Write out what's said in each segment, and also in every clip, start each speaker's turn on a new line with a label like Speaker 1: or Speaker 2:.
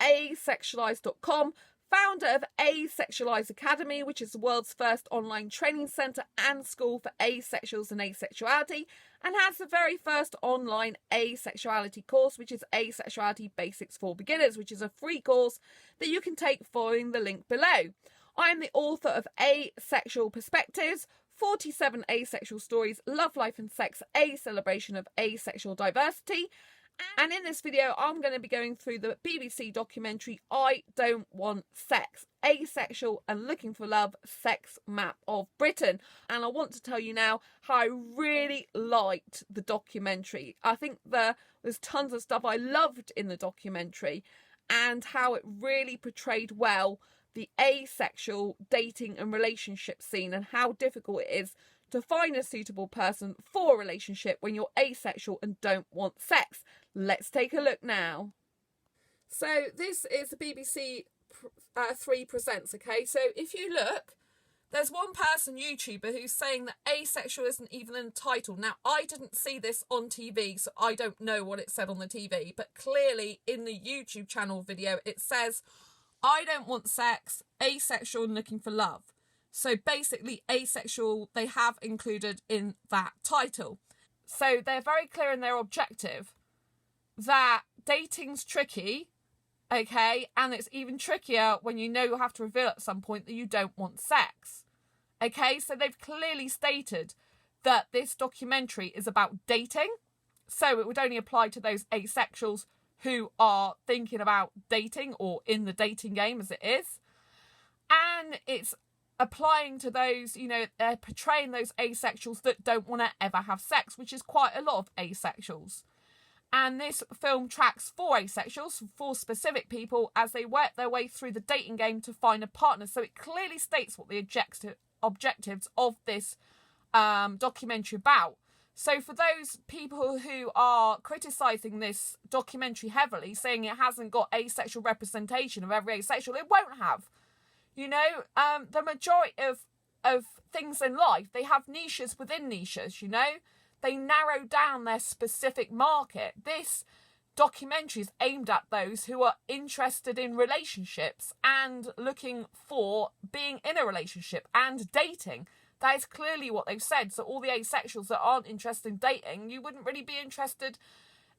Speaker 1: asexualise.com, founder of Asexualise Academy, which is the world's first online training centre and school for asexuals and asexuality, and has the very first online asexuality course, which is Asexuality Basics for Beginners, which is a free course that you can take following the link below. I am the author of Asexual Perspectives, 47 Asexual Stories, Love, Life and Sex, a celebration of asexual diversity. And in this video, I'm going to be going through the BBC documentary I Don't Want Sex, Asexual and Looking for Love, Sex Map of Britain. And I want to tell you now how I really liked the documentary. I think there's tons of stuff I loved in the documentary and how it really portrayed well the asexual dating and relationship scene and how difficult it is to find a suitable person for a relationship when you're asexual and don't want sex. Let's take a look now. So this is the BBC3 Presents, okay? So if you look, there's one person, YouTuber, who's saying that asexual isn't even in the title. Now, I didn't see this on TV, so I don't know what it said on the TV, but clearly in the YouTube channel video, it says, I don't want sex, asexual and looking for love. So basically asexual, they have included in that title. So they're very clear in their objective that dating's tricky, okay? And it's even trickier when you know you'll have to reveal at some point that you don't want sex, okay? So they've clearly stated that this documentary is about dating. So it would only apply to those asexuals who are thinking about dating or in the dating game as it is. And it's applying to those, you know, they're portraying those asexuals that don't want to ever have sex, which is quite a lot of asexuals. And this film tracks 4 asexuals, 4 specific people, as they work their way through the dating game to find a partner. So it clearly states what the objectives of this documentary about. So for those people who are criticising this documentary heavily, saying it hasn't got asexual representation of every asexual, it won't have. You know, the majority of things in life, they have niches within niches, you know. They narrow down their specific market. This documentary is aimed at those who are interested in relationships and looking for being in a relationship and dating. That is clearly what they've said. So all the asexuals that aren't interested in dating, you wouldn't really be interested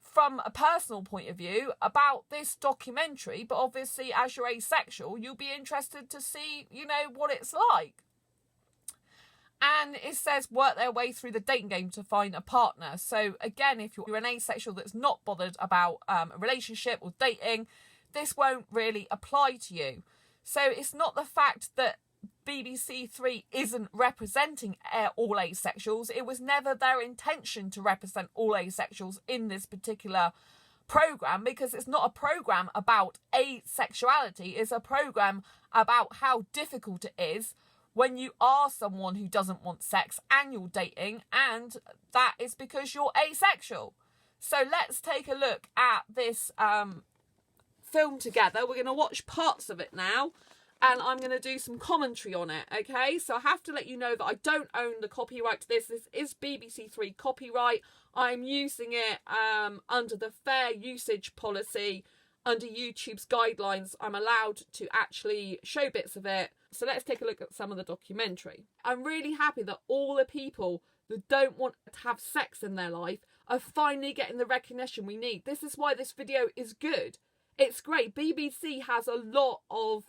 Speaker 1: from a personal point of view about this documentary, but obviously as you're asexual, you'll be interested to see, you know, what it's like. And it says work their way through the dating game to find a partner. So again, if you're an asexual that's not bothered about a relationship or dating, this won't really apply to you. So it's not the fact that BBC3 isn't representing all asexuals. It was never their intention to represent all asexuals in this particular programme, because it's not a programme about asexuality. It's a programme about how difficult it is when you are someone who doesn't want sex and you're dating, and that is because you're asexual. So let's take a look at this film together. We're going to watch parts of it now, and I'm going to do some commentary on it, okay? So I have to let you know that I don't own the copyright to this. This is BBC3 copyright. I'm using it under the fair usage policy. Under YouTube's guidelines, I'm allowed to actually show bits of it. So let's take a look at some of the documentary. I'm really happy that all the people that don't want to have sex in their life are finally getting the recognition we need. This is why this video is good. It's great. BBC has a lot of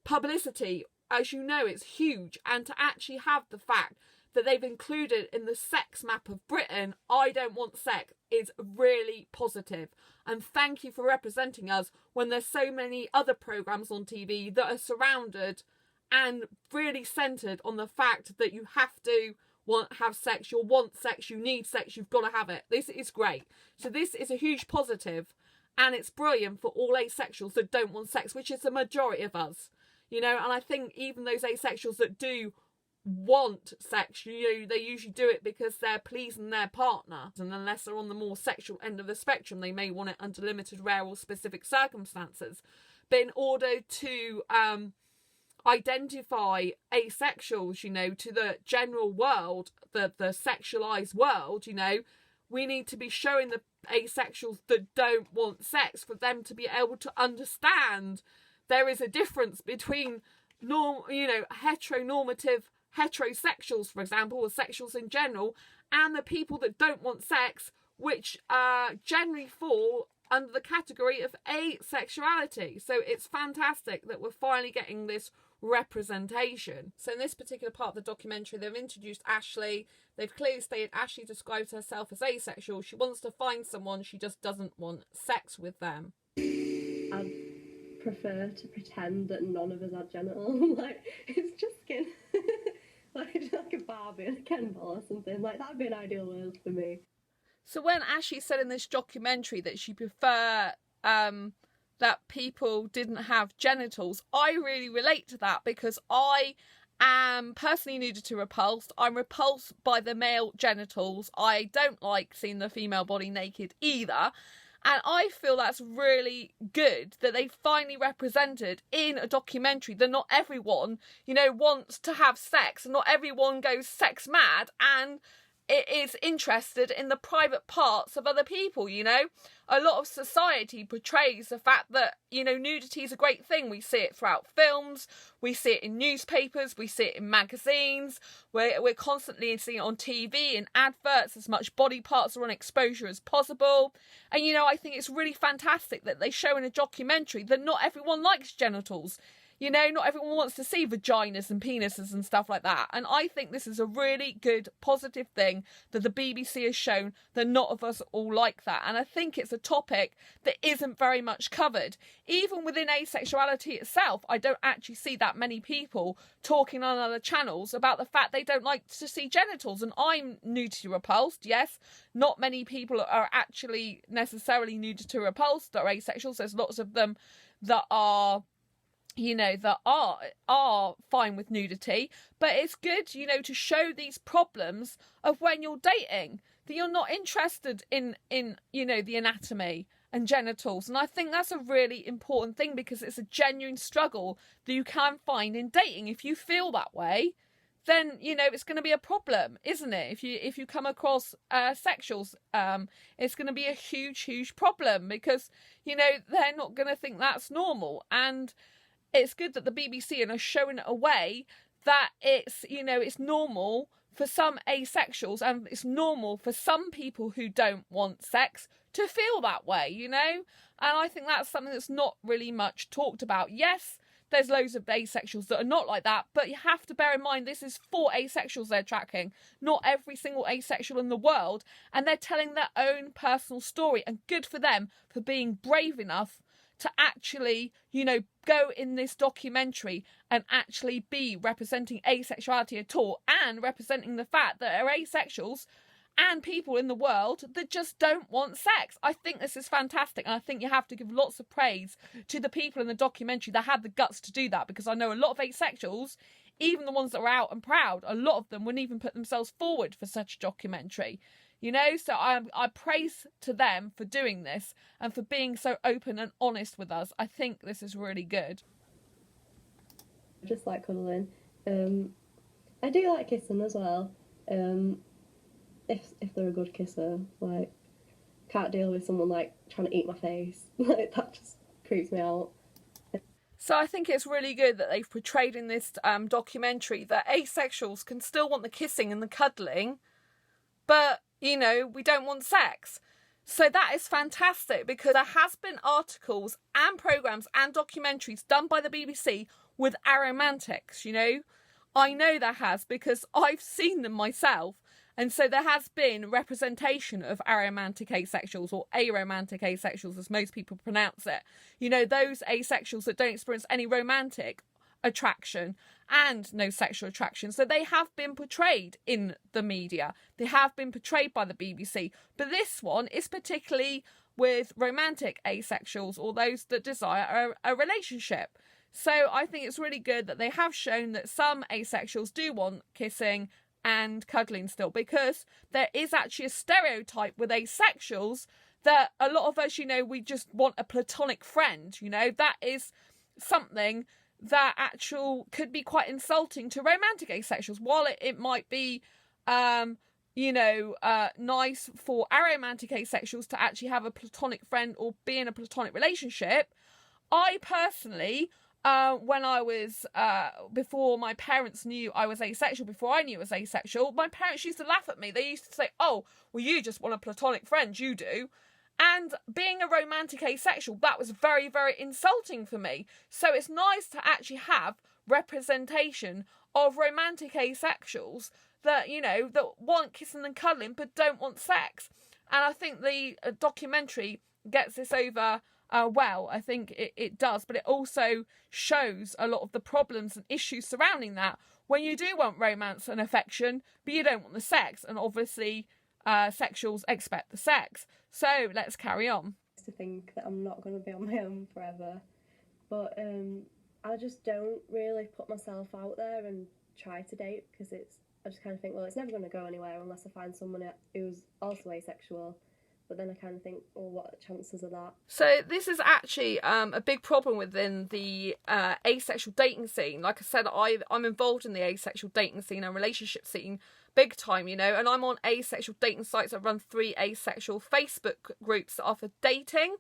Speaker 1: publicity. As you know, it's huge. And to actually have the fact that they've included in the sex map of Britain, I Don't Want Sex, is really positive. And thank you for representing us when there's so many other programmes on TV that are surrounded and really centred on the fact that you have to have sex, you'll want sex, you need sex, you've got to have it. This is great. So this is a huge positive, and it's brilliant for all asexuals that don't want sex, which is the majority of us, you know. And I think even those asexuals that do want sex, you know, they usually do it because they're pleasing their partner, and unless they're on the more sexual end of the spectrum, they may want it under limited, rare or specific circumstances. But in order to identify asexuals, you know, to the general world, the sexualised world, you know, we need to be showing the asexuals that don't want sex for them to be able to understand there is a difference between heteronormative heterosexuals, for example, or sexuals in general, and the people that don't want sex, which generally fall under the category of asexuality. So it's fantastic that we're finally getting this representation. So in this particular part of the documentary, they've introduced Ashley. They've clearly stated Ashley describes herself as asexual. She wants to find someone, she just doesn't want sex with them.
Speaker 2: I'd prefer to pretend that none of us are genital. Like, it's just skin. like a Barbie and a Ken ball or something. Like, that'd be an ideal world for me.
Speaker 1: So when Ashley said in this documentary that she preferred that people didn't have genitals, I really relate to that, because I am personally nudity repulsed. I'm repulsed by the male genitals. I don't like seeing the female body naked either. And I feel that's really good that they finally represented in a documentary that not everyone, wants to have sex, and not everyone goes sex mad and it is interested in the private parts of other people. A lot of society portrays the fact that, nudity is a great thing. We see it throughout films, we see it in newspapers, we see it in magazines, we're constantly seeing it on TV, in adverts, as much body parts are on exposure as possible. And, I think it's really fantastic that they show in a documentary that not everyone likes genitals. Not everyone wants to see vaginas and penises and stuff like that. And I think this is a really good, positive thing that the BBC has shown, that not of us all like that. And I think it's a topic that isn't very much covered. Even within asexuality itself, I don't actually see that many people talking on other channels about the fact they don't like to see genitals. And I'm nudity repulsed, yes. Not many people are actually necessarily nudity repulsed or asexuals. There's lots of them that are that are fine with nudity, but it's good, to show these problems of when you're dating, that you're not interested in the anatomy and genitals. And I think that's a really important thing, because it's a genuine struggle that you can find in dating. If you feel that way, then it's going to be a problem, isn't it? If you come across sexuals, it's going to be a huge problem, because they're not going to think that's normal. And it's good that the BBC are showing a way that it's normal for some asexuals, and it's normal for some people who don't want sex to feel that way, And I think that's something that's not really much talked about. Yes, there's loads of asexuals that are not like that, but you have to bear in mind this is 4 asexuals they're tracking, not every single asexual in the world, and they're telling their own personal story, and good for them for being brave enough to actually, go in this documentary and actually be representing asexuality at all, and representing the fact that there are asexuals and people in the world that just don't want sex. I think this is fantastic, and I think you have to give lots of praise to the people in the documentary that had the guts to do that, because I know a lot of asexuals, even the ones that are out and proud, a lot of them wouldn't even put themselves forward for such a documentary. So I praise to them for doing this and for being so open and honest with us. I think this is really good.
Speaker 2: I just like cuddling. I do like kissing as well. If they're a good kisser, like, can't deal with someone like trying to eat my face. Like, that just creeps me out.
Speaker 1: So I think it's really good that they've portrayed in this documentary that asexuals can still want the kissing and the cuddling, but we don't want sex. So that is fantastic, because there has been articles and programmes and documentaries done by the BBC with aromantics, I know there has, because I've seen them myself. And so there has been representation of aromantic asexuals, or aromantic asexuals as most people pronounce it. Those asexuals that don't experience any romantic attraction and no sexual attraction. So they have been portrayed in the media. They have been portrayed by the BBC. But this one is particularly with romantic asexuals, or those that desire a relationship. So I think it's really good that they have shown that some asexuals do want kissing and cuddling still, because there is actually a stereotype with asexuals that a lot of us, we just want a platonic friend. That is something that could be quite insulting to romantic asexuals. While it might be nice for aromantic asexuals to actually have a platonic friend or be in a platonic relationship. I personally, when I was, before my parents knew I was asexual, before I knew I was asexual, my parents used to laugh at me. They used to say, oh, well, you just want a platonic friend, you do. And being a romantic asexual, that was very, very insulting for me. So it's nice to actually have representation of romantic asexuals that, that want kissing and cuddling but don't want sex. And I think the documentary gets this over well. I think it does, but it also shows a lot of the problems and issues surrounding that when you do want romance and affection, but you don't want the sex. And obviously, sexuals expect the sex. So let's carry on.
Speaker 2: To think that I'm not going to be on my own forever, but I just don't really put myself out there and try to date, because I just kind of think, well, it's never going to go anywhere unless I find someone who's also asexual. But then I kind of think, well, what are the chances of that?
Speaker 1: So this is actually a big problem within the asexual dating scene. Like I said, I'm involved in the asexual dating scene and relationship scene big time, and I'm on asexual dating sites. I run 3 asexual Facebook groups that are for dating.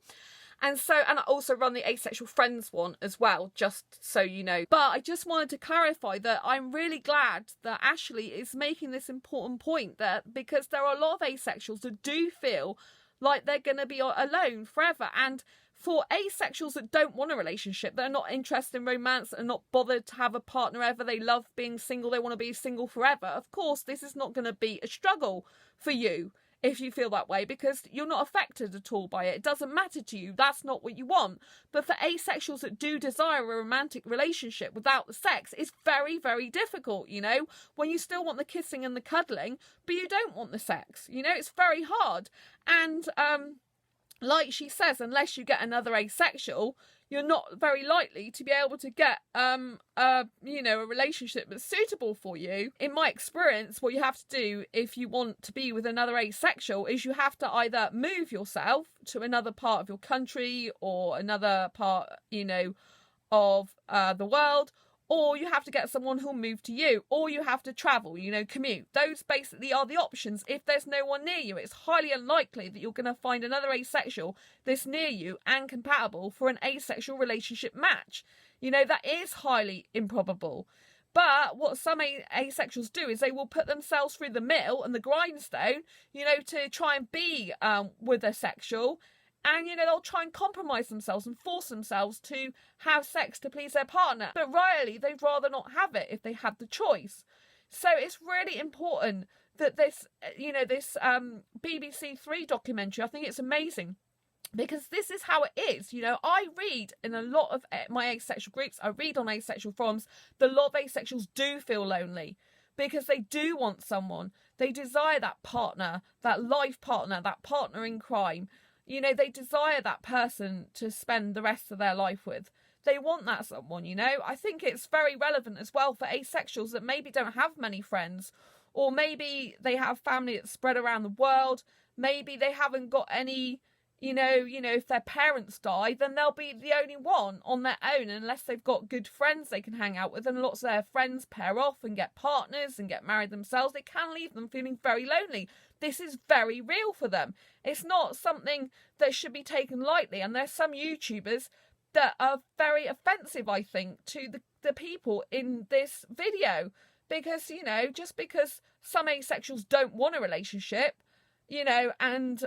Speaker 1: And I also run the Asexual Friends one as well, just so you know. But I just wanted to clarify that I'm really glad that Ashley is making this important point, that because there are a lot of asexuals that do feel like they're going to be alone forever. And for asexuals that don't want a relationship, they're not interested in romance and not bothered to have a partner ever, they love being single, they want to be single forever, of course this is not going to be a struggle for you if you feel that way, because you're not affected at all by it. It doesn't matter to you. That's not what you want. But for asexuals that do desire a romantic relationship without the sex, it's very, very difficult, when you still want the kissing and the cuddling, but you don't want the sex, it's very hard. And, like she says, unless you get another asexual, you're not very likely to be able to get a relationship that's suitable for you. In my experience, what you have to do if you want to be with another asexual is you have to either move yourself to another part of your country or another part, of the world, or you have to get someone who'll move to you, or you have to travel, commute. Those basically are the options. If there's no one near you, it's highly unlikely that you're going to find another asexual that's near you and compatible for an asexual relationship match. That is highly improbable. But what some asexuals do is they will put themselves through the mill and the grindstone, to try and be with a sexual. And, they'll try and compromise themselves and force themselves to have sex to please their partner. But rarely, they'd rather not have it if they had the choice. So it's really important that this BBC3 documentary, I think it's amazing. Because this is how it is, I read in a lot of my asexual groups, I read on asexual forums, that a lot of asexuals do feel lonely. Because they do want someone. They desire that partner, that life partner, that partner in crime. They desire that person to spend the rest of their life with. They want that someone, I think it's very relevant as well for asexuals that maybe don't have many friends, or maybe they have family that's spread around the world. Maybe they haven't got any, if their parents die, then they'll be the only one on their own unless they've got good friends they can hang out with, and lots of their friends pair off and get partners and get married themselves. It can leave them feeling very lonely. This is very real for them. It's not something that should be taken lightly, and there's some YouTubers that are very offensive, I think, to the people in this video, because, just because some asexuals don't want a relationship, and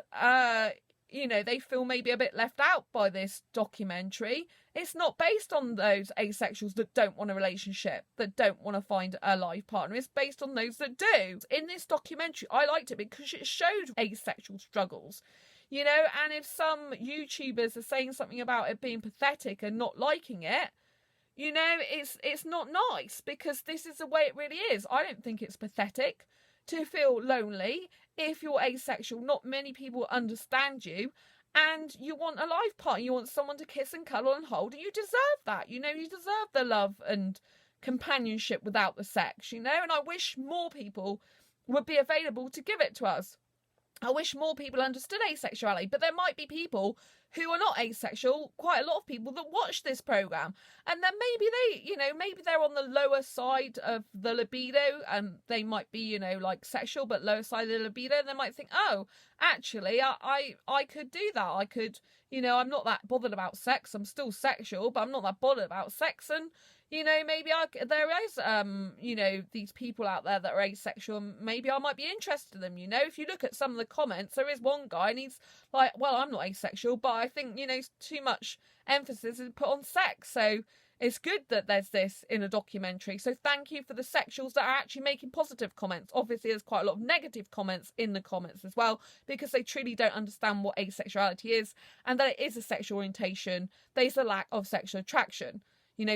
Speaker 1: they feel maybe a bit left out by this documentary. It's not based on those asexuals that don't want a relationship, that don't want to find a life partner. It's based on those that do. In this documentary, I liked it because it showed asexual struggles, and if some YouTubers are saying something about it being pathetic and not liking it, it's not nice, because this is the way it really is. I don't think it's pathetic to feel lonely if you're asexual. Not many people understand you, and you want a life partner. You want someone to kiss and cuddle and hold, and you deserve that. You deserve the love and companionship without the sex, and I wish more people would be available to give it to us. I wish more people understood asexuality, but there might be people who are not asexual, quite a lot of people that watch this programme, and then maybe maybe they're on the lower side of the libido, and they might be, like sexual, but lower side of the libido, and they might think, oh, actually, I could do that. I could, I'm not that bothered about sex. I'm still sexual, but I'm not that bothered about sex, and maybe there is, these people out there that are asexual, and maybe I might be interested in them, If you look at some of the comments, there is one guy and he's like, well, I'm not asexual, but I think, too much emphasis is put on sex. So it's good that there's this in a documentary. So thank you for the sexuals that are actually making positive comments. Obviously, there's quite a lot of negative comments in the comments as well, because they truly don't understand what asexuality is, and that it is a sexual orientation. There's a lack of sexual attraction.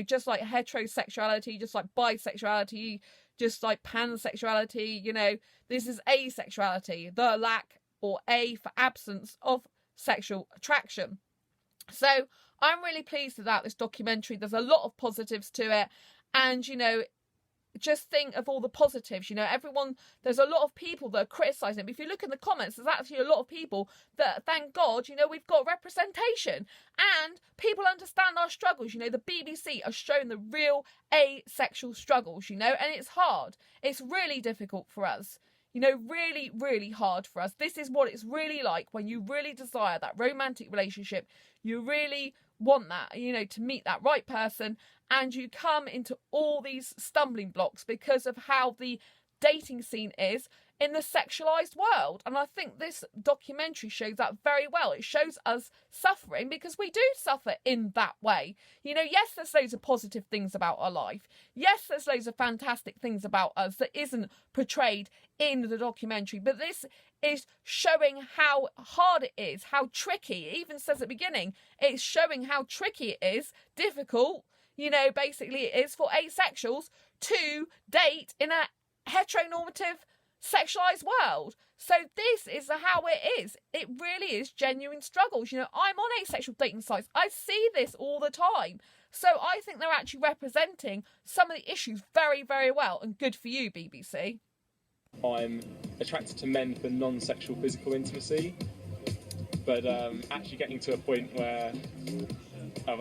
Speaker 1: Just like heterosexuality, just like bisexuality, just like pansexuality, this is asexuality, the lack, or A for absence, of sexual attraction. So I'm really pleased about this documentary. There's a lot of positives to it. And, just think of all the positives, there's a lot of people that are criticising it. But if you look in the comments, there's actually a lot of people that, thank God, we've got representation and people understand our struggles. The BBC are showing the real asexual struggles, and it's hard. It's really difficult for us. Really, really hard for us. This is what it's really like when you really desire that romantic relationship. You really want that, to meet that right person, and you come into all these stumbling blocks because of how the dating scene is in the sexualised world. And I think this documentary shows that very well. It shows us suffering because we do suffer in that way. Yes, there's loads of positive things about our life. Yes, there's loads of fantastic things about us that isn't portrayed in the documentary. But this is showing how hard it is, how tricky. It even says at the beginning, it's showing how tricky it is, difficult, basically it is for asexuals to date in a heteronormative sexualized world. So this is how it is. It really is genuine struggles. I'm on asexual dating sites. I see this all the time. So I think they're actually representing some of the issues very, very well, and good for you, BBC.
Speaker 3: I'm attracted to men for non-sexual physical intimacy, but actually getting to a point where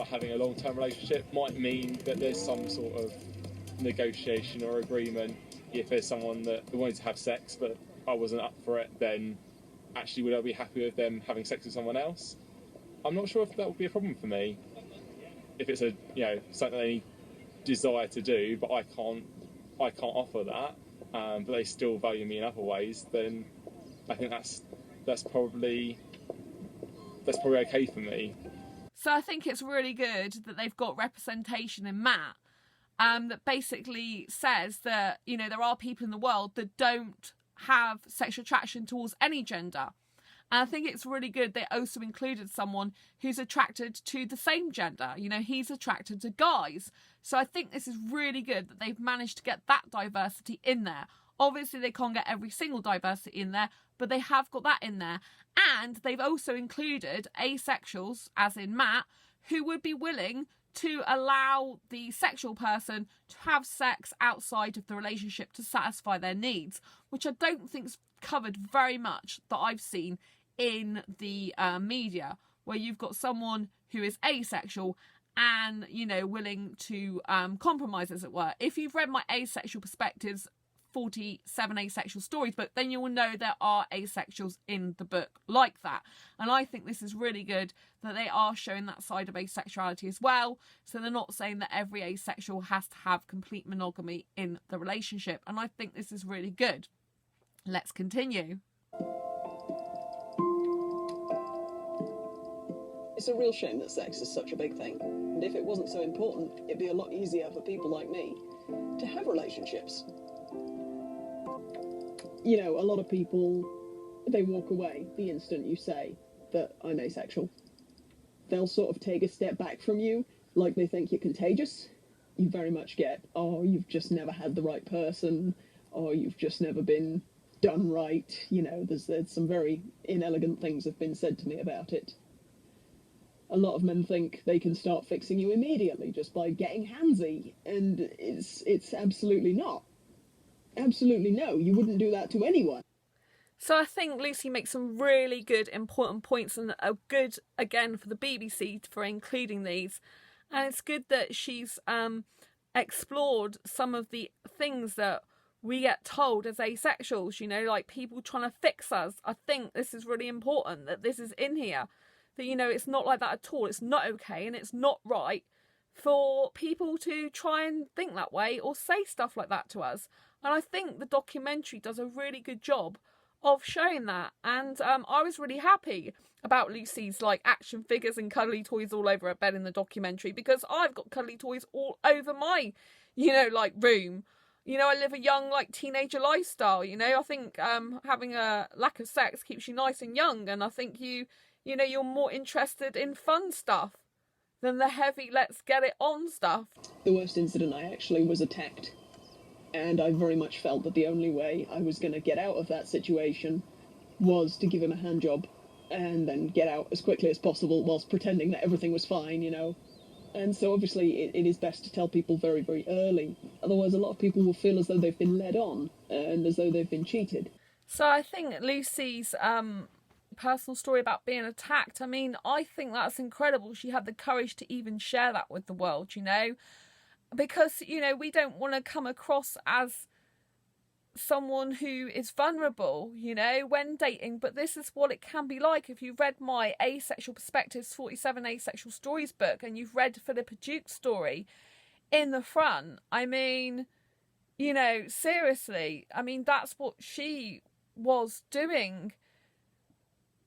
Speaker 3: having a long-term relationship might mean that there's some sort of negotiation or agreement. If there's someone that wanted to have sex but I wasn't up for it, then actually would I be happy with them having sex with someone else? I'm not sure if that would be a problem for me. If it's something they desire to do, but I can't offer that, but they still value me in other ways, then I think that's probably okay for me.
Speaker 1: So I think it's really good that they've got representation in Matt, that basically says that, there are people in the world that don't have sexual attraction towards any gender. And I think it's really good they also included someone who's attracted to the same gender. He's attracted to guys. So I think this is really good that they've managed to get that diversity in there. Obviously, they can't get every single diversity in there, but they have got that in there. And they've also included asexuals, as in Matt, who would be willing to allow the sexual person to have sex outside of the relationship to satisfy their needs, which I don't think's covered very much that I've seen in the media, where you've got someone who is asexual and, willing to compromise, as it were. If you've read my Asexual Perspectives 47 asexual stories book, then you will know there are asexuals in the book like that. And I think this is really good that they are showing that side of asexuality as well. So they're not saying that every asexual has to have complete monogamy in the relationship. And I think this is really good. Let's continue.
Speaker 4: It's a real shame that sex is such a big thing. And if it wasn't so important, it'd be a lot easier for people like me to have relationships. A lot of people, they walk away the instant you say that I'm asexual. They'll sort of take a step back from you, like they think you're contagious. You very much get, oh, you've just never had the right person, or you've just never been done right. There's some very inelegant things have been said to me about it. A lot of men think they can start fixing you immediately just by getting handsy, and it's absolutely not. Absolutely no, you wouldn't do that to anyone.
Speaker 1: So I think Lucy makes some really good, important points, and are good, again, for the BBC for including these. And it's good that she's explored some of the things that we get told as asexuals, you know, like people trying to fix us. I think this is really important that this is in here. That, you know, it's not like that at all. It's not okay and it's not right for people to try and think that way or say stuff like that to us. And I think the documentary does a really good job of showing that. And I was really happy about Lucy's like action figures and cuddly toys all over her bed in the documentary, because I've got cuddly toys all over my, you know, like room. You know, I live a young, like, teenager lifestyle, you know. I think having a lack of sex keeps you nice and young, and I think you know, you're more interested in fun stuff than the heavy let's get it on stuff.
Speaker 4: The worst incident, I actually was attacked, and I very much felt that the only way I was going to get out of that situation was to give him a hand job and then get out as quickly as possible whilst pretending that everything was fine, you know. And so obviously it is best to tell people very, very early. Otherwise a lot of people will feel as though they've been led on and as though they've been cheated.
Speaker 1: So I think Lucy's personal story about being attacked, I mean, I think that's incredible. She had the courage to even share that with the world, you know. Because, you know, we don't want to come across as someone who is vulnerable, you know, when dating, but this is what it can be like. If you've read my Asexual Perspectives 47 Asexual Stories book and you've read Philippa Duke's story in the front, I mean, you know, seriously, I mean, that's what she was doing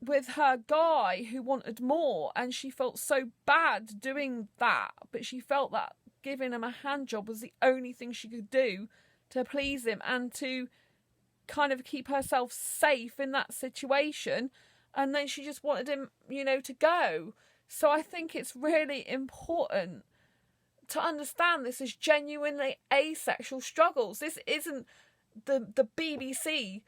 Speaker 1: with her guy who wanted more, and she felt so bad doing that, but she felt that giving him a hand job was the only thing she could do to please him and to kind of keep herself safe in that situation. And then she just wanted him, you know, to go. So I think it's really important to understand this is genuinely asexual struggles. This isn't the BBC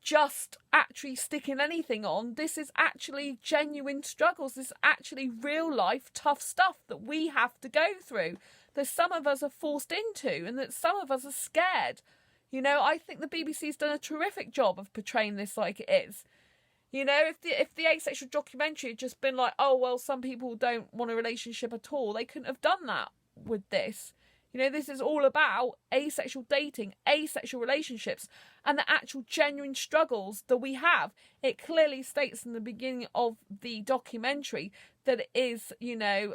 Speaker 1: just actually sticking anything on. This is actually genuine struggles. This is actually real life tough stuff that we have to go through, that some of us are forced into and that some of us are scared. You know, I think the BBC's done a terrific job of portraying this like it is. You know, if the asexual documentary had just been like, oh, well, some people don't want a relationship at all, they couldn't have done that with this. You know, this is all about asexual dating, asexual relationships, and the actual genuine struggles that we have. It clearly states in the beginning of the documentary that it is, you know,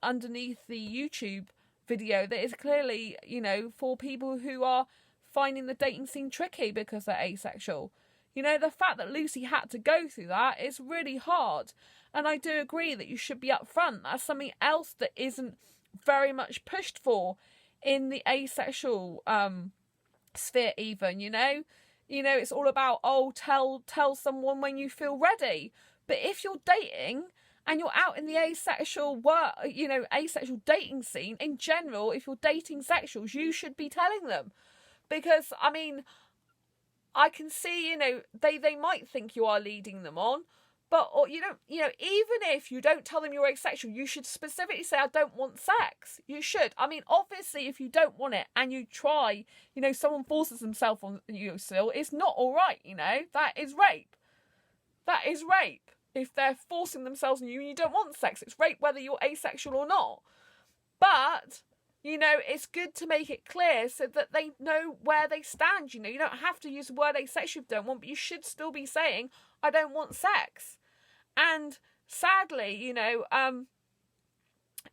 Speaker 1: underneath the YouTube video, that is clearly, you know, for people who are finding the dating scene tricky because they're asexual. You know, the fact that Lucy had to go through that is really hard. And I do agree that you should be upfront. That's something else that isn't very much pushed for in the asexual sphere even, you know. You know, it's all about, oh, tell someone when you feel ready. But if you're dating and you're out in the asexual asexual dating scene in general, if you're dating sexuals, you should be telling them. Because, I mean, I can see, you know, they might think you are leading them on, but, or you don't, you know, even if you don't tell them you're asexual, you should specifically say, I don't want sex. You should. I mean, obviously, if you don't want it and you try, you know, someone forces themselves on you still, it's not all right, you know. That is rape. That is rape. If they're forcing themselves on you and you don't want sex, it's rape whether you're asexual or not. But, you know, it's good to make it clear so that they know where they stand. You know, you don't have to use the word asexual if you don't want, but you should still be saying, I don't want sex. And sadly, you know,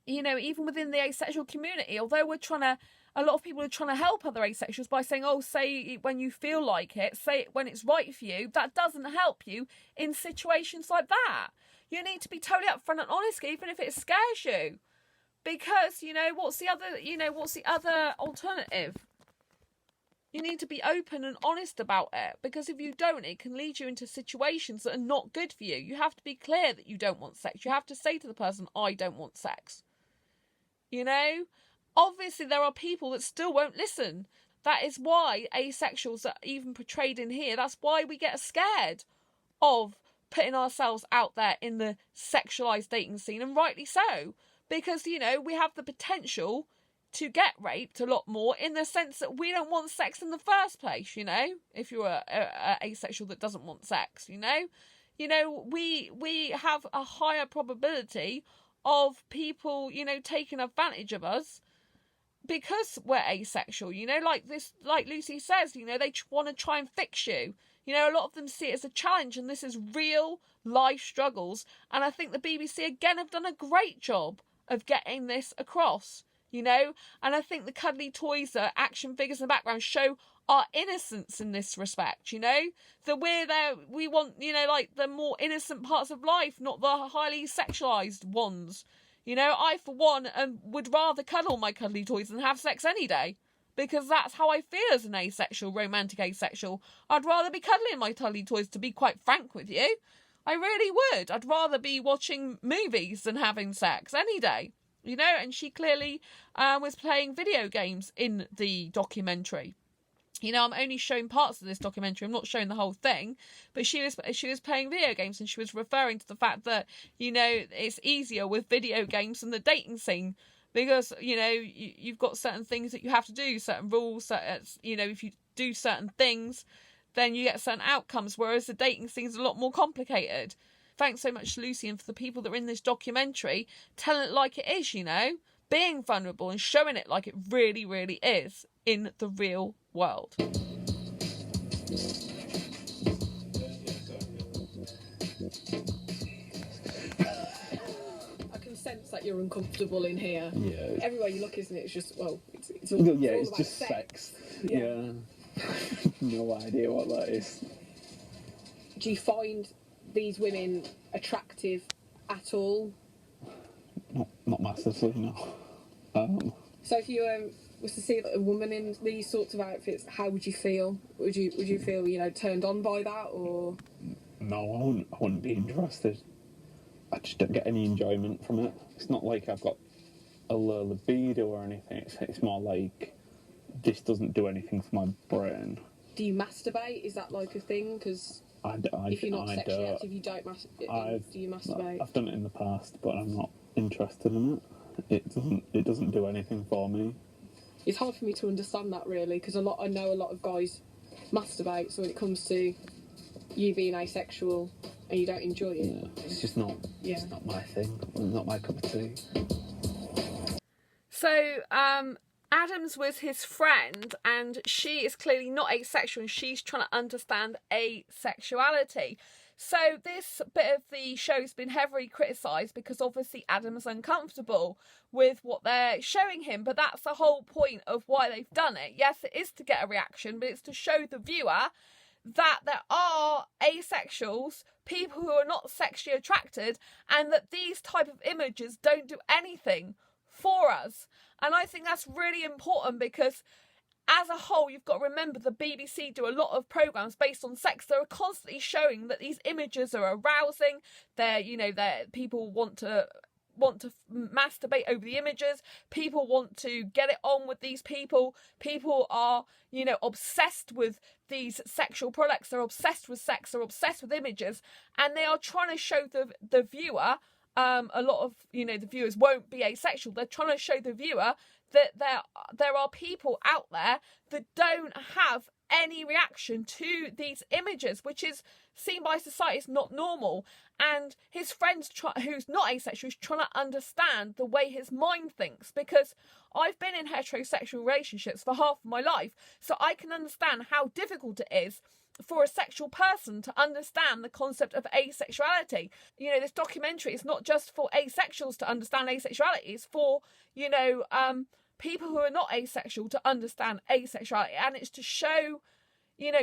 Speaker 1: even within the asexual community, although a lot of people are trying to help other asexuals by saying, oh, say it when you feel like it, say it when it's right for you, that doesn't help you in situations like that. You need to be totally upfront and honest, even if it scares you. Because, you know, what's the other alternative? You need to be open and honest about it, because if you don't, it can lead you into situations that are not good for you. You have to be clear that you don't want sex. You have to say to the person, I don't want sex. You know? Obviously, there are people that still won't listen. That is why asexuals are even portrayed in here. That's why we get scared of putting ourselves out there in the sexualised dating scene, and rightly so. Because, you know, we have the potential to get raped a lot more, in the sense that we don't want sex in the first place, you know, if you're a asexual that doesn't want sex, you know, we have a higher probability of people, you know, taking advantage of us because we're asexual, you know, like Lucy says, you know, they want to try and fix you. You know, a lot of them see it as a challenge, and this is real life struggles. And I think the BBC, again, have done a great job of getting this across, you know. And I think the cuddly toys, the action figures in the background show our innocence in this respect, you know. That we're there, we want, you know, like the more innocent parts of life, not the highly sexualised ones. You know, I, for one, would rather cuddle my cuddly toys than have sex any day. Because that's how I feel as an asexual, romantic asexual. I'd rather be cuddling my cuddly toys, to be quite frank with you. I really would. I'd rather be watching movies than having sex any day. You know, and she clearly was playing video games in the documentary. You know, I'm only showing parts of this documentary. I'm not showing the whole thing. But she was playing video games, and she was referring to the fact that, you know, it's easier with video games than the dating scene. Because, you know, you've got certain things that you have to do, certain rules, you know, if you do certain things, then you get certain outcomes, whereas the dating scene is a lot more complicated. Thanks so much, Lucy, and for the people that are in this documentary, telling it like it is, you know, being vulnerable and showing it like it really, really is in the real world.
Speaker 4: Sense that you're uncomfortable in here.
Speaker 5: Yeah.
Speaker 4: Everywhere you look, isn't it? It's just, well, it's
Speaker 5: all, yeah, it's
Speaker 4: all
Speaker 5: just sex. Yeah. No idea what that is.
Speaker 4: Do you find these women attractive at all?
Speaker 5: Not massively, no.
Speaker 4: So if you was to see a woman in these sorts of outfits, how would you feel? Would you feel, you know, turned on by that, or?
Speaker 5: No, I wouldn't be interested. I just don't get any enjoyment from it. It's not like I've got a low libido or anything. It's more like this doesn't do anything for my brain.
Speaker 4: Do you masturbate? Is that like a thing? Because if you're not sexually active, you don't masturbate. Do you masturbate?
Speaker 5: I've done it in the past, but I'm not interested in it. It doesn't do anything for me.
Speaker 4: It's hard for me to understand that, really, because I know a lot of guys masturbate. So when it comes to you being asexual and you don't enjoy it,
Speaker 5: yeah, it's just not. Yeah. It's not my thing. Not my cup of tea.
Speaker 1: So, Adams was his friend, and she is clearly not asexual, and she's trying to understand asexuality. So this bit of the show's been heavily criticised because obviously Adam's uncomfortable with what they're showing him, but that's the whole point of why they've done it. Yes, it is to get a reaction, but it's to show the viewer that there are asexuals, people who are not sexually attracted, and that these type of images don't do anything for us. And I think that's really important, because as a whole, you've got to remember the BBC do a lot of programmes based on sex. They're constantly showing that these images are arousing. People want to masturbate over the images. People want to get it on with these people. People are, obsessed with these sexual products. They're obsessed with sex. They're obsessed with images, and they are trying to show the viewer. A lot of the viewers won't be asexual. They're trying to show the viewer that there are people out there that don't have any reaction to these images, which is seen by society as not normal. And his friend, who's not asexual, is trying to understand the way his mind thinks, because I've been in heterosexual relationships for half of my life, so I can understand how difficult it is for a sexual person to understand the concept of asexuality. This documentary is not just for asexuals to understand asexuality, it's for, people who are not asexual to understand asexuality, and it's to show,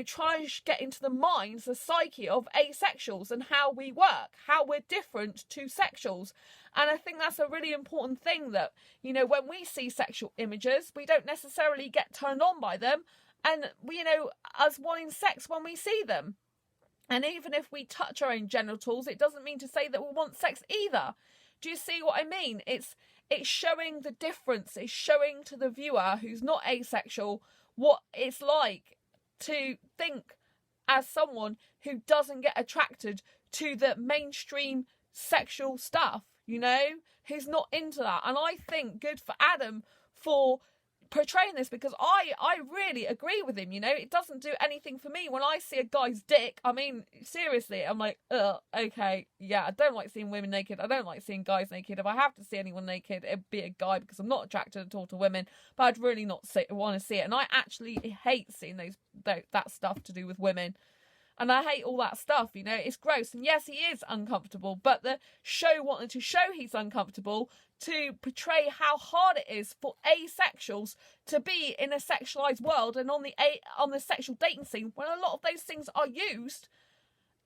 Speaker 1: try to get into the minds, the psyche of asexuals and how we work, how we're different to sexuals. And I think that's a really important thing, that, when we see sexual images, we don't necessarily get turned on by them, and us wanting sex when we see them. And even if we touch our own genitals, it doesn't mean to say that we want sex either. Do you see what I mean? It's showing the difference. It's showing to the viewer who's not asexual what it's like to think as someone who doesn't get attracted to the mainstream sexual stuff, who's not into that. And I think good for Adam for portraying this, because I really agree with him. You know, it doesn't do anything for me when I see a guy's dick. I mean, seriously, I'm like, okay, yeah, I don't like seeing women naked. I don't like seeing guys naked. If I have to see anyone naked, it'd be a guy, because I'm not attracted at all to women, but I'd really not want to see it. And I actually hate seeing that stuff to do with women. And I hate all that stuff, you know, it's gross. And yes, he is uncomfortable, but the show wanted to show he's uncomfortable to portray how hard it is for asexuals to be in a sexualised world and on the sexual dating scene, when a lot of those things are used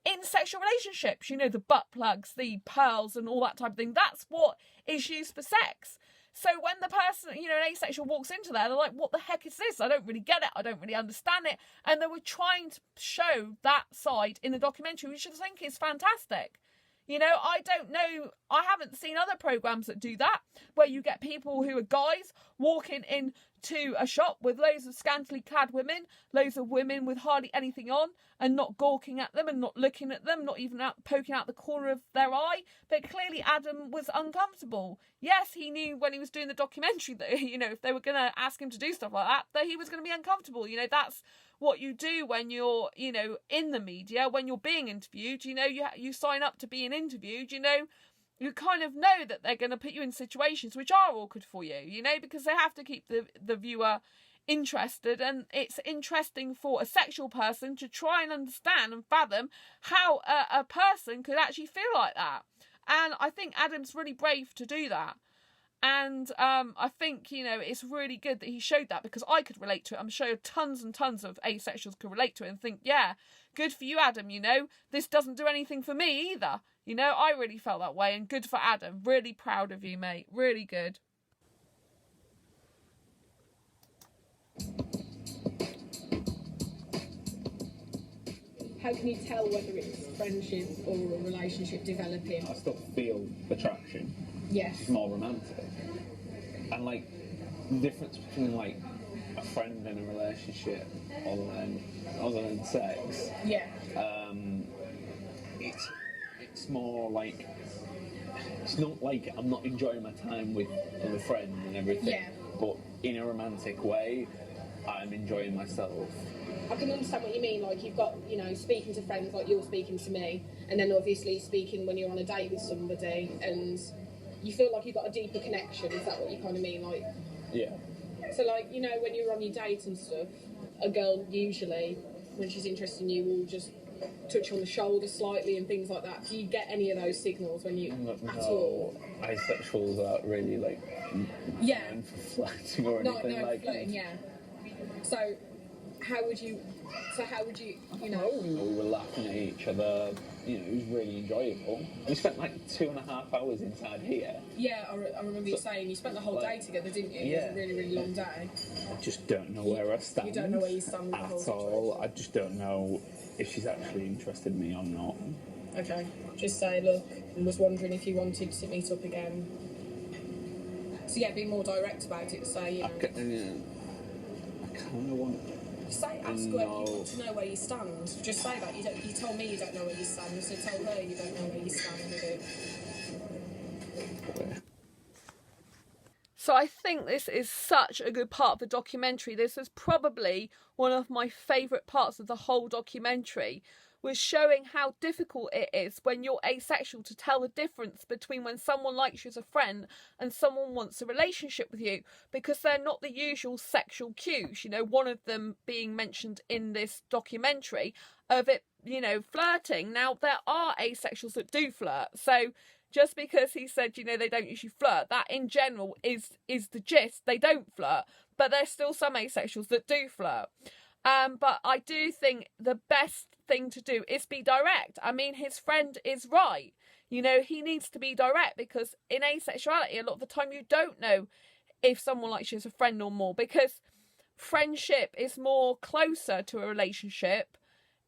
Speaker 1: in sexual relationships. You know, the butt plugs, the pearls and all that type of thing. That's what is used for sex. So when the person, you know, an asexual walks into there, they're like, what the heck is this? I don't really get it. I don't really understand it. And they were trying to show that side in the documentary, which I think is fantastic. You know, I don't know, I haven't seen other programmes that do that, where you get people who are guys walking into a shop with loads of scantily clad women, loads of women with hardly anything on, and not gawking at them and not looking at them, not even poking out the corner of their eye. But clearly Adam was uncomfortable. Yes, he knew when he was doing the documentary that, you know, if they were going to ask him to do stuff like that he was going to be uncomfortable. You know, that's what you do when you're, you know, in the media, when you're being interviewed. You know, you sign up to being interviewed, you know, you kind of know that they're going to put you in situations which are awkward for you, you know, because they have to keep the viewer interested. And it's interesting for a sexual person to try and understand and fathom how a person could actually feel like that. And I think Adam's really brave to do that. And I think, you know, it's really good that he showed that, because I could relate to it. I'm sure tons and tons of asexuals could relate to it and think, yeah, good for you, Adam, you know, this doesn't do anything for me either. You know, I really felt that way, and good for Adam. Really proud of you, mate. Really good.
Speaker 6: How can you tell whether it's friendship or a relationship developing?
Speaker 5: I still feel attraction.
Speaker 6: Yes.
Speaker 5: It's more romantic. And like, the difference between like a friend and a relationship other than sex,
Speaker 6: Yeah.
Speaker 5: it's more like, it's not like I'm not enjoying my time with a friend and everything,
Speaker 6: Yeah.
Speaker 5: but in a romantic way, I'm enjoying myself.
Speaker 6: I can understand what you mean, like you've got, you know, speaking to friends like you're speaking to me, and then obviously speaking when you're on a date with somebody, and you feel like you've got a deeper connection. Is that what you kind of mean? Like,
Speaker 5: Yeah.
Speaker 6: so like, you know, when you're on your date and stuff, a girl usually, when she's interested in you, will just touch you on the shoulder slightly and things like that. Do you get any of those signals when you at all?
Speaker 5: Asexuals aren't really like
Speaker 6: Yeah.
Speaker 5: known for flirting or anything like
Speaker 6: flirting, yeah. So how would you, you know?
Speaker 5: We were laughing at each other, you know, it was really enjoyable. We spent like 2.5 hours inside here.
Speaker 6: Yeah, I remember you saying you spent the whole day together, didn't you?
Speaker 5: Yeah.
Speaker 6: It was a really, really long day.
Speaker 5: I just don't know where I stand.
Speaker 6: You don't know where you stand with the whole
Speaker 5: at all. I just don't know if she's actually interested in me or not.
Speaker 6: Okay, just say, look, I was wondering if you wanted to meet up again. So yeah, be more direct about it. Say, you know,
Speaker 5: I kind of want.
Speaker 6: say, ask her if you want to know where you stand. Just say that. You told me you don't know where you stand, so tell her you don't know where you stand with it.
Speaker 1: So I think this is such a good part of the documentary. This is probably one of my favourite parts of the whole documentary, was showing how difficult it is when you're asexual to tell the difference between when someone likes you as a friend and someone wants a relationship with you, because they're not the usual sexual cues. You know, one of them being mentioned in this documentary of it, you know, flirting. Now, there are asexuals that do flirt, so just because he said, you know, they don't usually flirt, that in general is the gist. They don't flirt, but there's still some asexuals that do flirt. But I do think the best thing to do is be direct. I mean, his friend is right. You know, he needs to be direct, because in asexuality, a lot of the time you don't know if someone likes you as a friend or more, because friendship is more closer to a relationship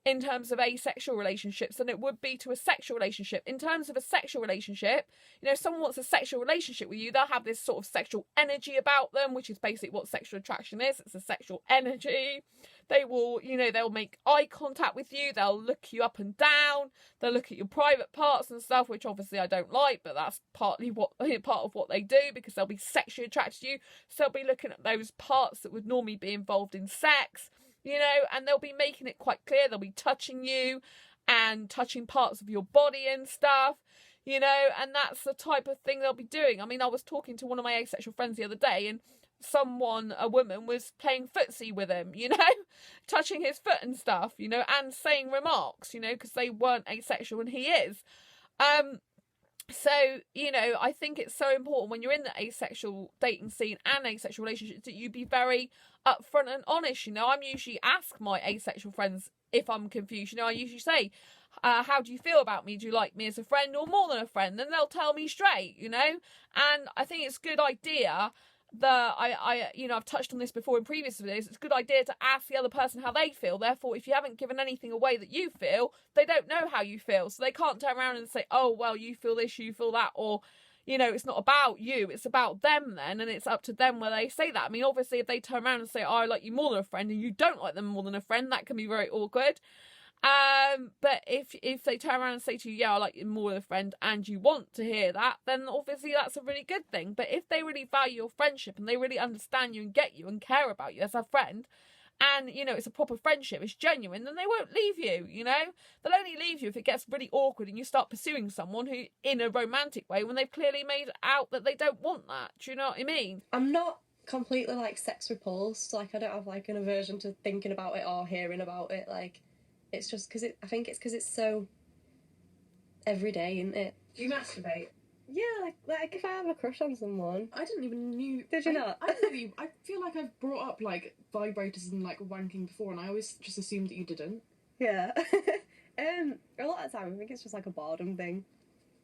Speaker 1: in terms of asexual relationships than it would be to a sexual relationship. In terms of a sexual relationship, you know, if someone wants a sexual relationship with you, they'll have this sort of sexual energy about them, which is basically what sexual attraction is. It's a sexual energy. They will, you know, they'll make eye contact with you. They'll look you up and down. They'll look at your private parts and stuff, which obviously I don't like, but that's part of what they do, because they'll be sexually attracted to you. So they'll be looking at those parts that would normally be involved in sex, you know, and they'll be making it quite clear. They'll be touching you and touching parts of your body and stuff, you know, and that's the type of thing they'll be doing. I mean, I was talking to one of my asexual friends the other day, and a woman was playing footsie with him, you know, touching his foot and stuff, you know, and saying remarks, you know, because they weren't asexual and he is. So, you know, I think it's so important when you're in the asexual dating scene and asexual relationships that you be very upfront and honest. You know, I'm usually ask my asexual friends if I'm confused. You know, I usually say, how do you feel about me? Do you like me as a friend or more than a friend? And they'll tell me straight, you know. And I think it's a good idea that I've touched on this before in previous videos. It's a good idea to ask the other person how they feel. Therefore, if you haven't given anything away that you feel, they don't know how you feel. So they can't turn around and say, oh, well, you feel this, you feel that, or, you know, it's not about you, it's about them then, and it's up to them where they say that. I mean, obviously, if they turn around and say, oh, I like you more than a friend, and you don't like them more than a friend, that can be very awkward. But if they turn around and say to you, yeah, I like you more than a friend, and you want to hear that, then obviously that's a really good thing. But if they really value your friendship and they really understand you and get you and care about you as a friend, and, you know, it's a proper friendship, it's genuine, then they won't leave you, you know? They'll only leave you if it gets really awkward and you start pursuing someone who, in a romantic way, when they've clearly made out that they don't want that. Do you know what I mean?
Speaker 2: I'm not completely, like, sex repulsed. Like, I don't have, like, an aversion to thinking about it or hearing about it. Like, it's just because I think it's because it's so everyday, isn't it?
Speaker 6: Do you masturbate?
Speaker 2: Yeah, like if I have a crush on someone.
Speaker 6: I didn't even knew.
Speaker 2: Did you not?
Speaker 6: I feel like I've brought up like vibrators and like wanking before, and I always just assumed that you didn't.
Speaker 2: Yeah. A lot of the time I think it's just like a boredom thing.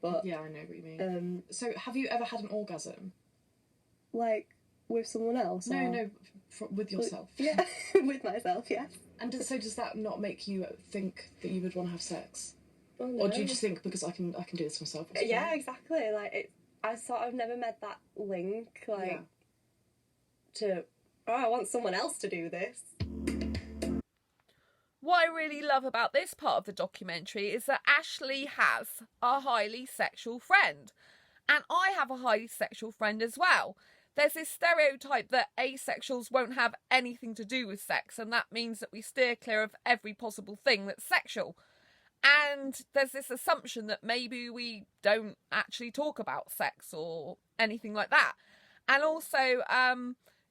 Speaker 2: But
Speaker 6: yeah, I know what you mean. So have you ever had an orgasm?
Speaker 2: Like with someone else?
Speaker 6: No, with yourself.
Speaker 2: Yeah, with myself. Yeah.
Speaker 6: And does that not make you think that you would want to have sex?
Speaker 2: Oh, no.
Speaker 6: Or do you just think, because I can do this myself?
Speaker 2: Yeah, exactly. Like I sort of never met that link, like to I want someone else to do this.
Speaker 1: What I really love about this part of the documentary is that Ashley has a highly sexual friend, and I have a highly sexual friend as well. There's this stereotype that asexuals won't have anything to do with sex, and that means that we steer clear of every possible thing that's sexual. And there's this assumption that maybe we don't actually talk about sex or anything like that. And also,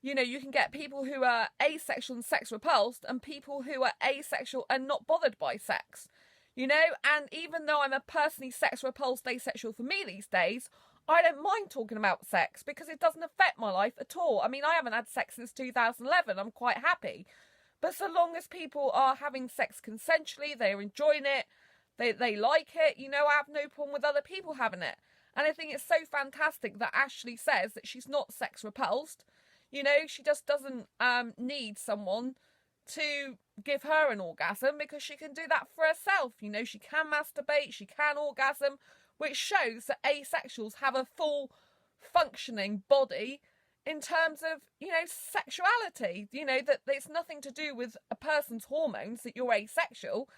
Speaker 1: you know, you can get people who are asexual and sex repulsed, and people who are asexual and not bothered by sex. You know, and even though I'm a personally sex repulsed asexual for me these days, I don't mind talking about sex because it doesn't affect my life at all. I mean, I haven't had sex since 2011. I'm quite happy. But so long as people are having sex consensually, they're enjoying it, they like it, you know, I have no problem with other people having it. And I think it's so fantastic that Ashley says that she's not sex repulsed. You know, she just doesn't need someone to give her an orgasm because she can do that for herself. You know, she can masturbate, she can orgasm, which shows that asexuals have a full functioning body in terms of, you know, sexuality. You know, that it's nothing to do with a person's hormones that you're asexual.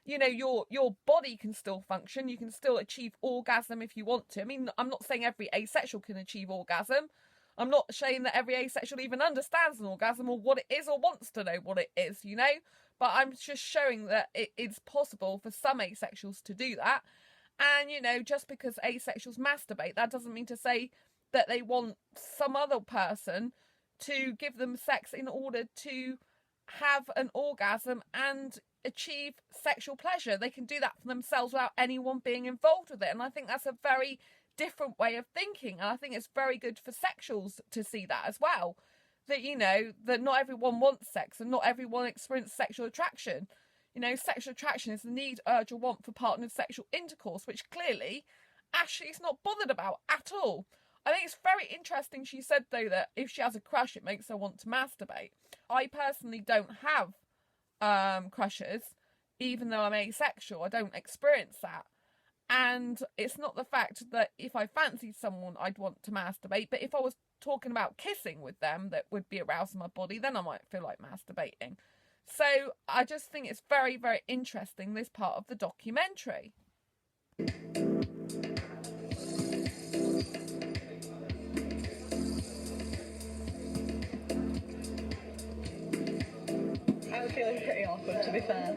Speaker 1: You know, your body can still function. You can still achieve orgasm if you want to. I mean, I'm not saying every asexual can achieve orgasm. I'm not saying that every asexual even understands an orgasm or what it is or wants to know what it is, you know. But I'm just showing that it is possible for some asexuals to do that. And, you know, just because asexuals masturbate, that doesn't mean to say that they want some other person to give them sex in order to have an orgasm and achieve sexual pleasure. They can do that for themselves without anyone being involved with it. And I think that's a very different way of thinking. And I think it's very good for sexuals to see that as well. That, you know, that not everyone wants sex and not everyone experiences sexual attraction. You know, sexual attraction is the need, urge, or want for partnered sexual intercourse, which clearly Ashley's not bothered about at all. I think it's very interesting she said, though, that if she has a crush, it makes her want to masturbate. I personally don't have crushes even though I'm asexual, I don't experience that. And it's not the fact that if I fancied someone, I'd want to masturbate, but if I was talking about kissing with them that would be arousing my body, then I might feel like masturbating. So I just think it's very, very interesting, this part of the documentary.
Speaker 2: I'm feeling pretty awkward, to be fair.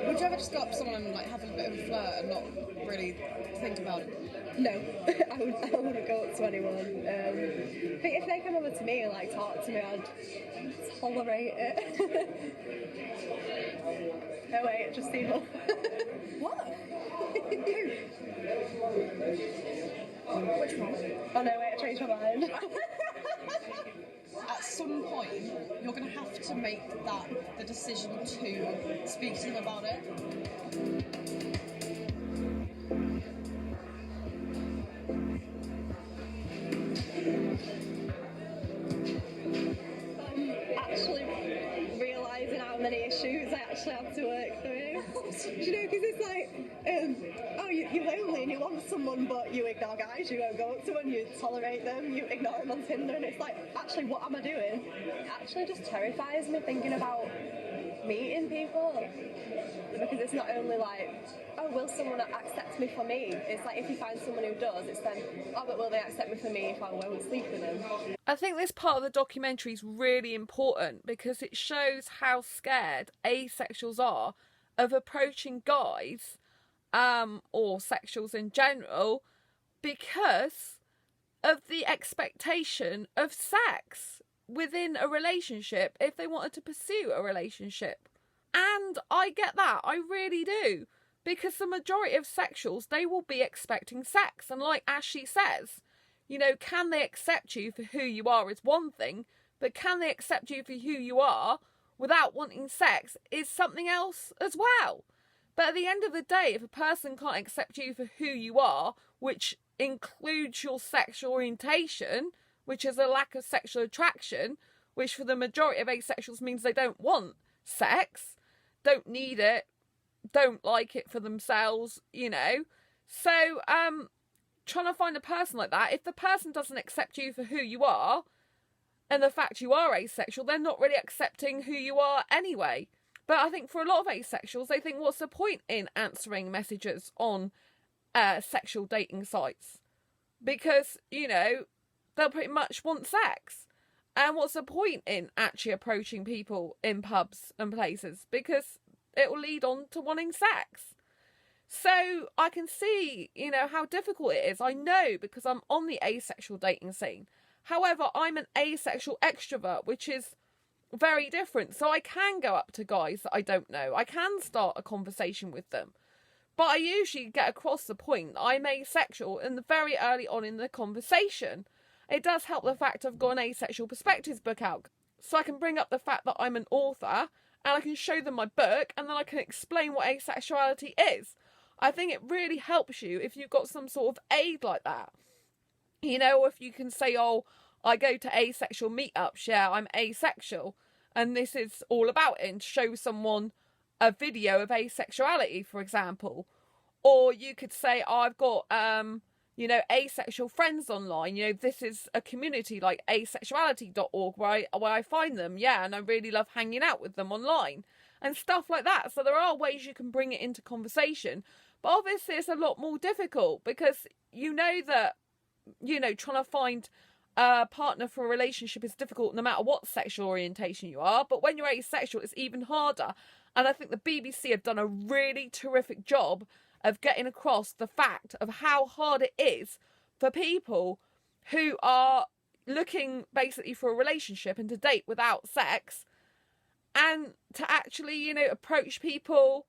Speaker 7: Would you ever just go up to someone and like have a bit of a flirt and not really think about it?
Speaker 2: No, I wouldn't go up to anyone. But if they come over to me and like talk to me, I'd tolerate it. Oh wait, just seen one.
Speaker 7: What? Which one?
Speaker 2: Oh no, wait, I changed my mind.
Speaker 7: At some point, you're going to have to make that the decision to speak to them about it.
Speaker 2: Actually realising how many issues I actually have to work through. Do you know, because it's like, oh, you're lonely and you want someone, but you ignore guys, you won't go up to them, you tolerate them, you ignore them on Tinder, and it's like, actually, what am I doing? It actually just terrifies me thinking about meeting people, because it's not only like, oh, will someone accept me for me? It's like, if you find someone who does, it's then, oh, but will they accept me for me if I won't sleep with them?
Speaker 1: I think this part of the documentary is really important because it shows how scared asexuals are of approaching guys, or sexuals in general, because of the expectation of sex within a relationship if they wanted to pursue a relationship. And I get that, I really do, because the majority of sexuals, they will be expecting sex, and like Ashley says, you know, can they accept you for who you are is one thing, but can they accept you for who you are without wanting sex is something else as well. But at the end of the day, if a person can't accept you for who you are, which includes your sexual orientation, which is a lack of sexual attraction, which for the majority of asexuals means they don't want sex, don't need it, don't like it for themselves, you know. So, trying to find a person like that, if the person doesn't accept you for who you are, and the fact you are asexual, they're not really accepting who you are anyway. But I think for a lot of asexuals, they think, what's the point in answering messages on sexual dating sites? Because, you know, they'll pretty much want sex. And what's the point in actually approaching people in pubs and places? Because it will lead on to wanting sex. So I can see, you know, how difficult it is. I know because I'm on the asexual dating scene. However, I'm an asexual extrovert, which is very different. So I can go up to guys that I don't know. I can start a conversation with them. But I usually get across the point that I'm asexual and very early on in the conversation. It does help the fact I've got an Asexual Perspectives book out. So I can bring up the fact that I'm an author and I can show them my book and then I can explain what asexuality is. I think it really helps you if you've got some sort of aid like that. You know, or if you can say, oh, I go to asexual meetups, yeah, I'm asexual, and this is all about it, and show someone a video of asexuality, for example. Or you could say, oh, I've got, you know, asexual friends online. You know, this is a community like asexuality.org where I find them, yeah, and I really love hanging out with them online and stuff like that. So there are ways you can bring it into conversation. But obviously it's a lot more difficult because you know that, you know, trying to find a partner for a relationship is difficult no matter what sexual orientation you are. But when you're asexual, it's even harder. And I think the BBC have done a really terrific job of getting across the fact of how hard it is for people who are looking basically for a relationship and to date without sex, and to actually, you know, approach people,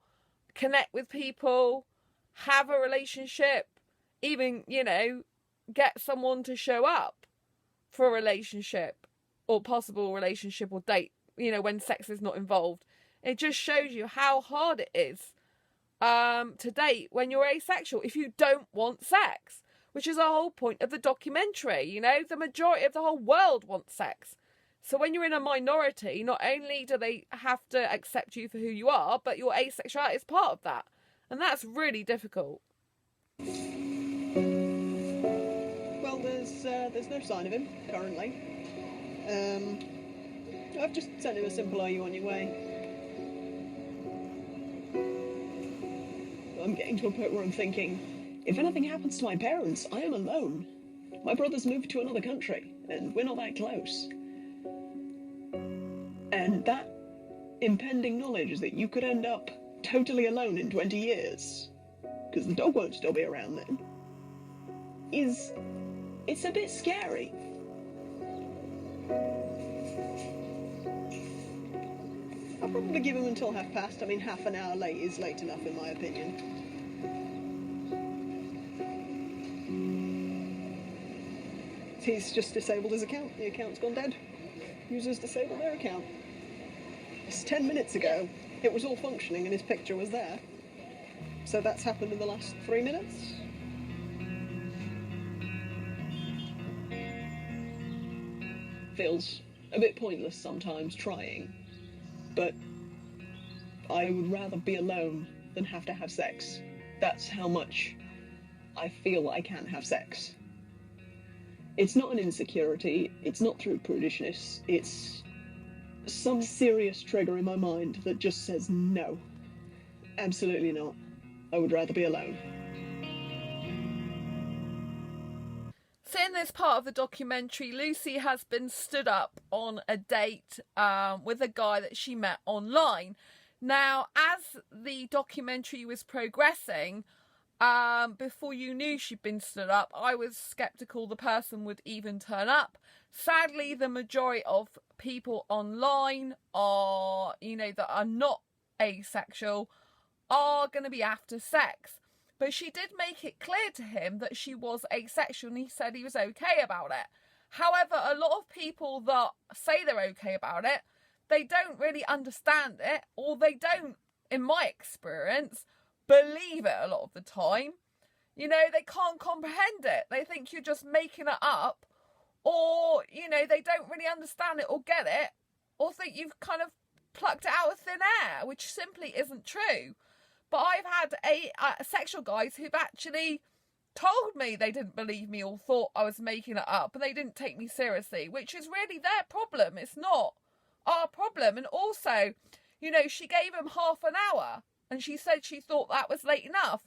Speaker 1: connect with people, have a relationship, even, you know, get someone to show up for a relationship or possible relationship or date, you know, when sex is not involved. It just shows you how hard it is to date when you're asexual if you don't want sex, which is the whole point of the documentary. You know, the majority of the whole world wants sex. So when you're in a minority, not only do they have to accept you for who you are, but your asexuality is part of that. And that's really difficult.
Speaker 4: Well, there's no sign of him currently. I've just sent him a simple "Are you on your way?" I'm getting to a point where I'm thinking, if anything happens to my parents, I am alone. My brother's moved to another country, and we're not that close. And that impending knowledge is that you could end up totally alone in 20 years, because the dog won't still be around then, it's a bit scary. I'll probably give him until past. I mean, half an hour late is late enough in my opinion. He's just disabled his account. The account's gone dead. Users disabled their account. It's 10 minutes ago. It was all functioning and his picture was there. So that's happened in the last 3 minutes. Feels a bit pointless sometimes trying, but I would rather be alone than have to have sex. That's how much I feel I can have sex. It's not an insecurity, it's not through prudishness, it's some serious trigger in my mind that just says no. Absolutely not. I would rather be alone.
Speaker 1: So in this part of the documentary, Lucy has been stood up on a date with a guy that she met online. Now, as the documentary was progressing, before you knew she'd been stood up, I was sceptical the person would even turn up. Sadly, the majority of people online are, that are not asexual are going to be after sex. But she did make it clear to him that she was asexual and he said he was okay about it. However, a lot of people that say they're okay about it, they don't really understand it, or they don't, in my experience, believe it a lot of the time. They can't comprehend it. They think you're just making it up, or, they don't really understand it or get it, or think you've kind of plucked it out of thin air, which simply isn't true. But I've had sexual guys who've actually told me they didn't believe me or thought I was making it up, but they didn't take me seriously, which is really their problem. It's not our problem. And also, she gave him half an hour and she said she thought that was late enough.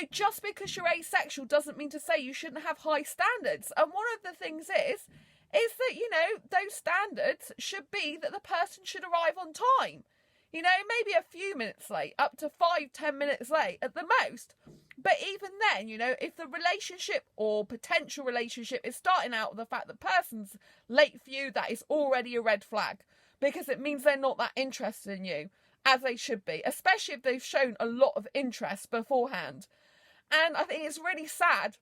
Speaker 1: Just because you're asexual doesn't mean to say you shouldn't have high standards. And one of the things is that, those standards should be that the person should arrive on time. Maybe a few minutes late, up to 5-10 minutes late at the most. But even then, if the relationship or potential relationship is starting out with the fact that the person's late for you, that is already a red flag, because it means they're not that interested in you, as they should be, especially if they've shown a lot of interest beforehand. And I think it's really sad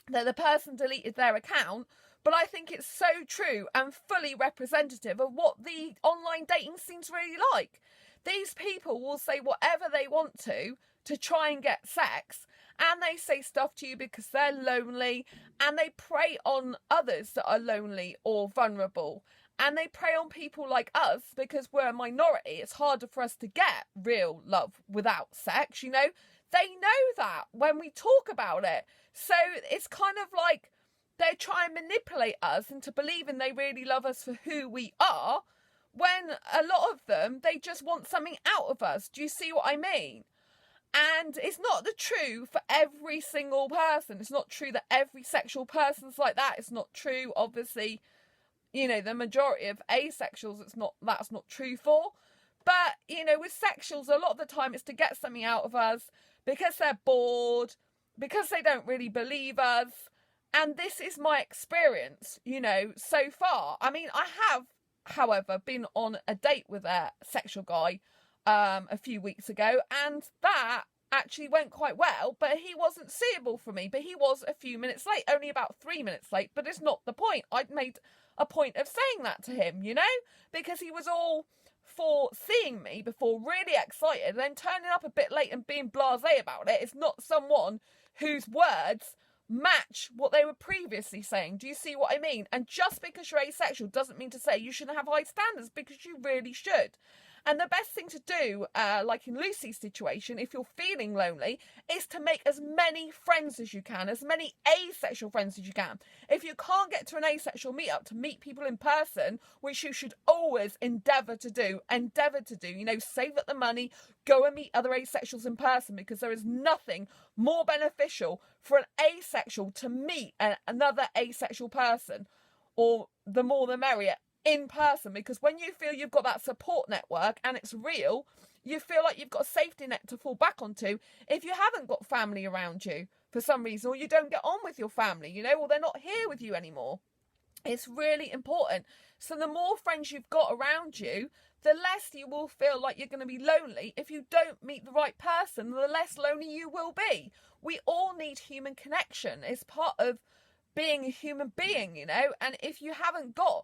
Speaker 1: that the person deleted their account, but I think it's so true and fully representative of what the online dating scene's really like. These people will say whatever they want to try and get sex, and they say stuff to you because they're lonely, and they prey on others that are lonely or vulnerable, and they prey on people like us because we're a minority. It's harder for us to get real love without sex, They know that when we talk about it. So it's kind of like they try and manipulate us into believing they really love us for who we are, when a lot of them, they just want something out of us. Do you see what I mean? And it's not the true for every single person. It's not true that every sexual person's like that. It's not true, obviously, the majority of asexuals, that's not true for. But, with sexuals, a lot of the time it's to get something out of us because they're bored, because they don't really believe us. And this is my experience, so far. I mean, I have, however, been on a date with a sexual guy a few weeks ago, and that actually went quite well, but he wasn't suitable for me. But he was a few minutes late, only about 3 minutes late, but it's not the point. I'd made a point of saying that to him, because he was all for seeing me before, really excited, and then turning up a bit late and being blasé about it. It's not someone whose words match what they were previously saying. Do you see what I mean? And just because you're asexual doesn't mean to say you shouldn't have high standards, because you really should. And the best thing to do, like in Lucy's situation, if you're feeling lonely, is to make as many friends as you can, as many asexual friends as you can. If you can't get to an asexual meetup to meet people in person, which you should always endeavour to do, save up the money, go and meet other asexuals in person, because there is nothing more beneficial for an asexual to meet another asexual person, or the more the merrier, in person, because when you feel you've got that support network and it's real, you feel like you've got a safety net to fall back onto if you haven't got family around you for some reason, or you don't get on with your family, or they're not here with you anymore. It's really important. So the more friends you've got around you, the less you will feel like you're going to be lonely. If you don't meet the right person, the less lonely you will be. We all need human connection. It's part of being a human being, and if you haven't got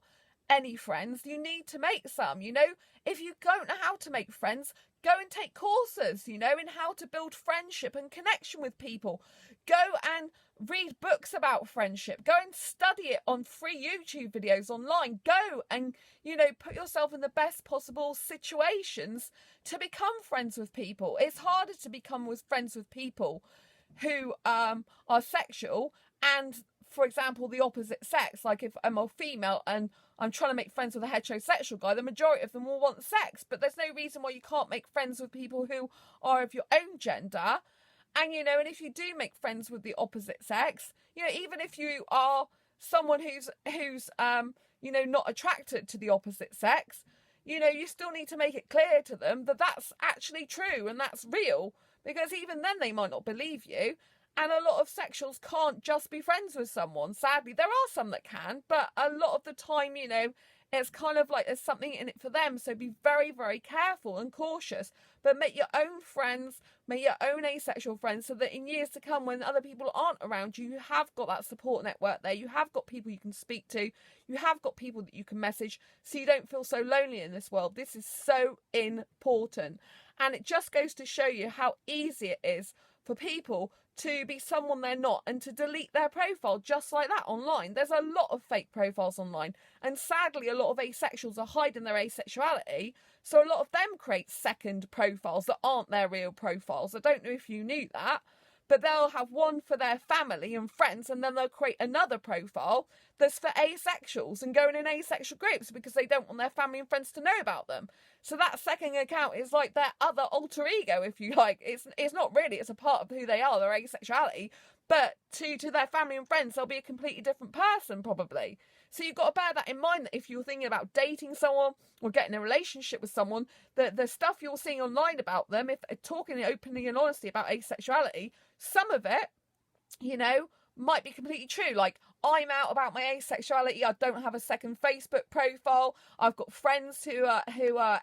Speaker 1: any friends, you need to make some. If you don't know how to make friends, go and take courses, in how to build friendship and connection with people. Go and read books about friendship. Go and study it on free YouTube videos online. Go and, put yourself in the best possible situations to become friends with people. It's harder to become friends with people who are sexual and, for example, the opposite sex. Like if I'm a female and I'm trying to make friends with a heterosexual guy, the majority of them will want sex, but there's no reason why you can't make friends with people who are of your own gender. And, and if you do make friends with the opposite sex, even if you are someone who's not attracted to the opposite sex, you still need to make it clear to them that that's actually true and that's real, because even then they might not believe you. And a lot of sexuals can't just be friends with someone. Sadly, there are some that can, but a lot of the time, it's kind of like there's something in it for them. So be very, very careful and cautious. But make your own friends, make your own asexual friends, so that in years to come, when other people aren't around you, you have got that support network there. You have got people you can speak to. You have got people that you can message, so you don't feel so lonely in this world. This is so important. And it just goes to show you how easy it is for people to be someone they're not and to delete their profile just like that online. There's a lot of fake profiles online, and sadly a lot of asexuals are hiding their asexuality, so a lot of them create second profiles that aren't their real profiles. I don't know if you knew that, but they'll have one for their family and friends, and then they'll create another profile that's for asexuals and going in asexual groups because they don't want their family and friends to know about them. So that second account is like their other alter ego, if you like. It's not really, it's a part of who they are, their asexuality, but to their family and friends, they'll be a completely different person probably. So you've got to bear that in mind, that if you're thinking about dating someone or getting a relationship with someone, the stuff you're seeing online about them, if talking openly and honestly about asexuality, some of it, might be completely true. Like, I'm out about my asexuality. I don't have a second Facebook profile. I've got friends who are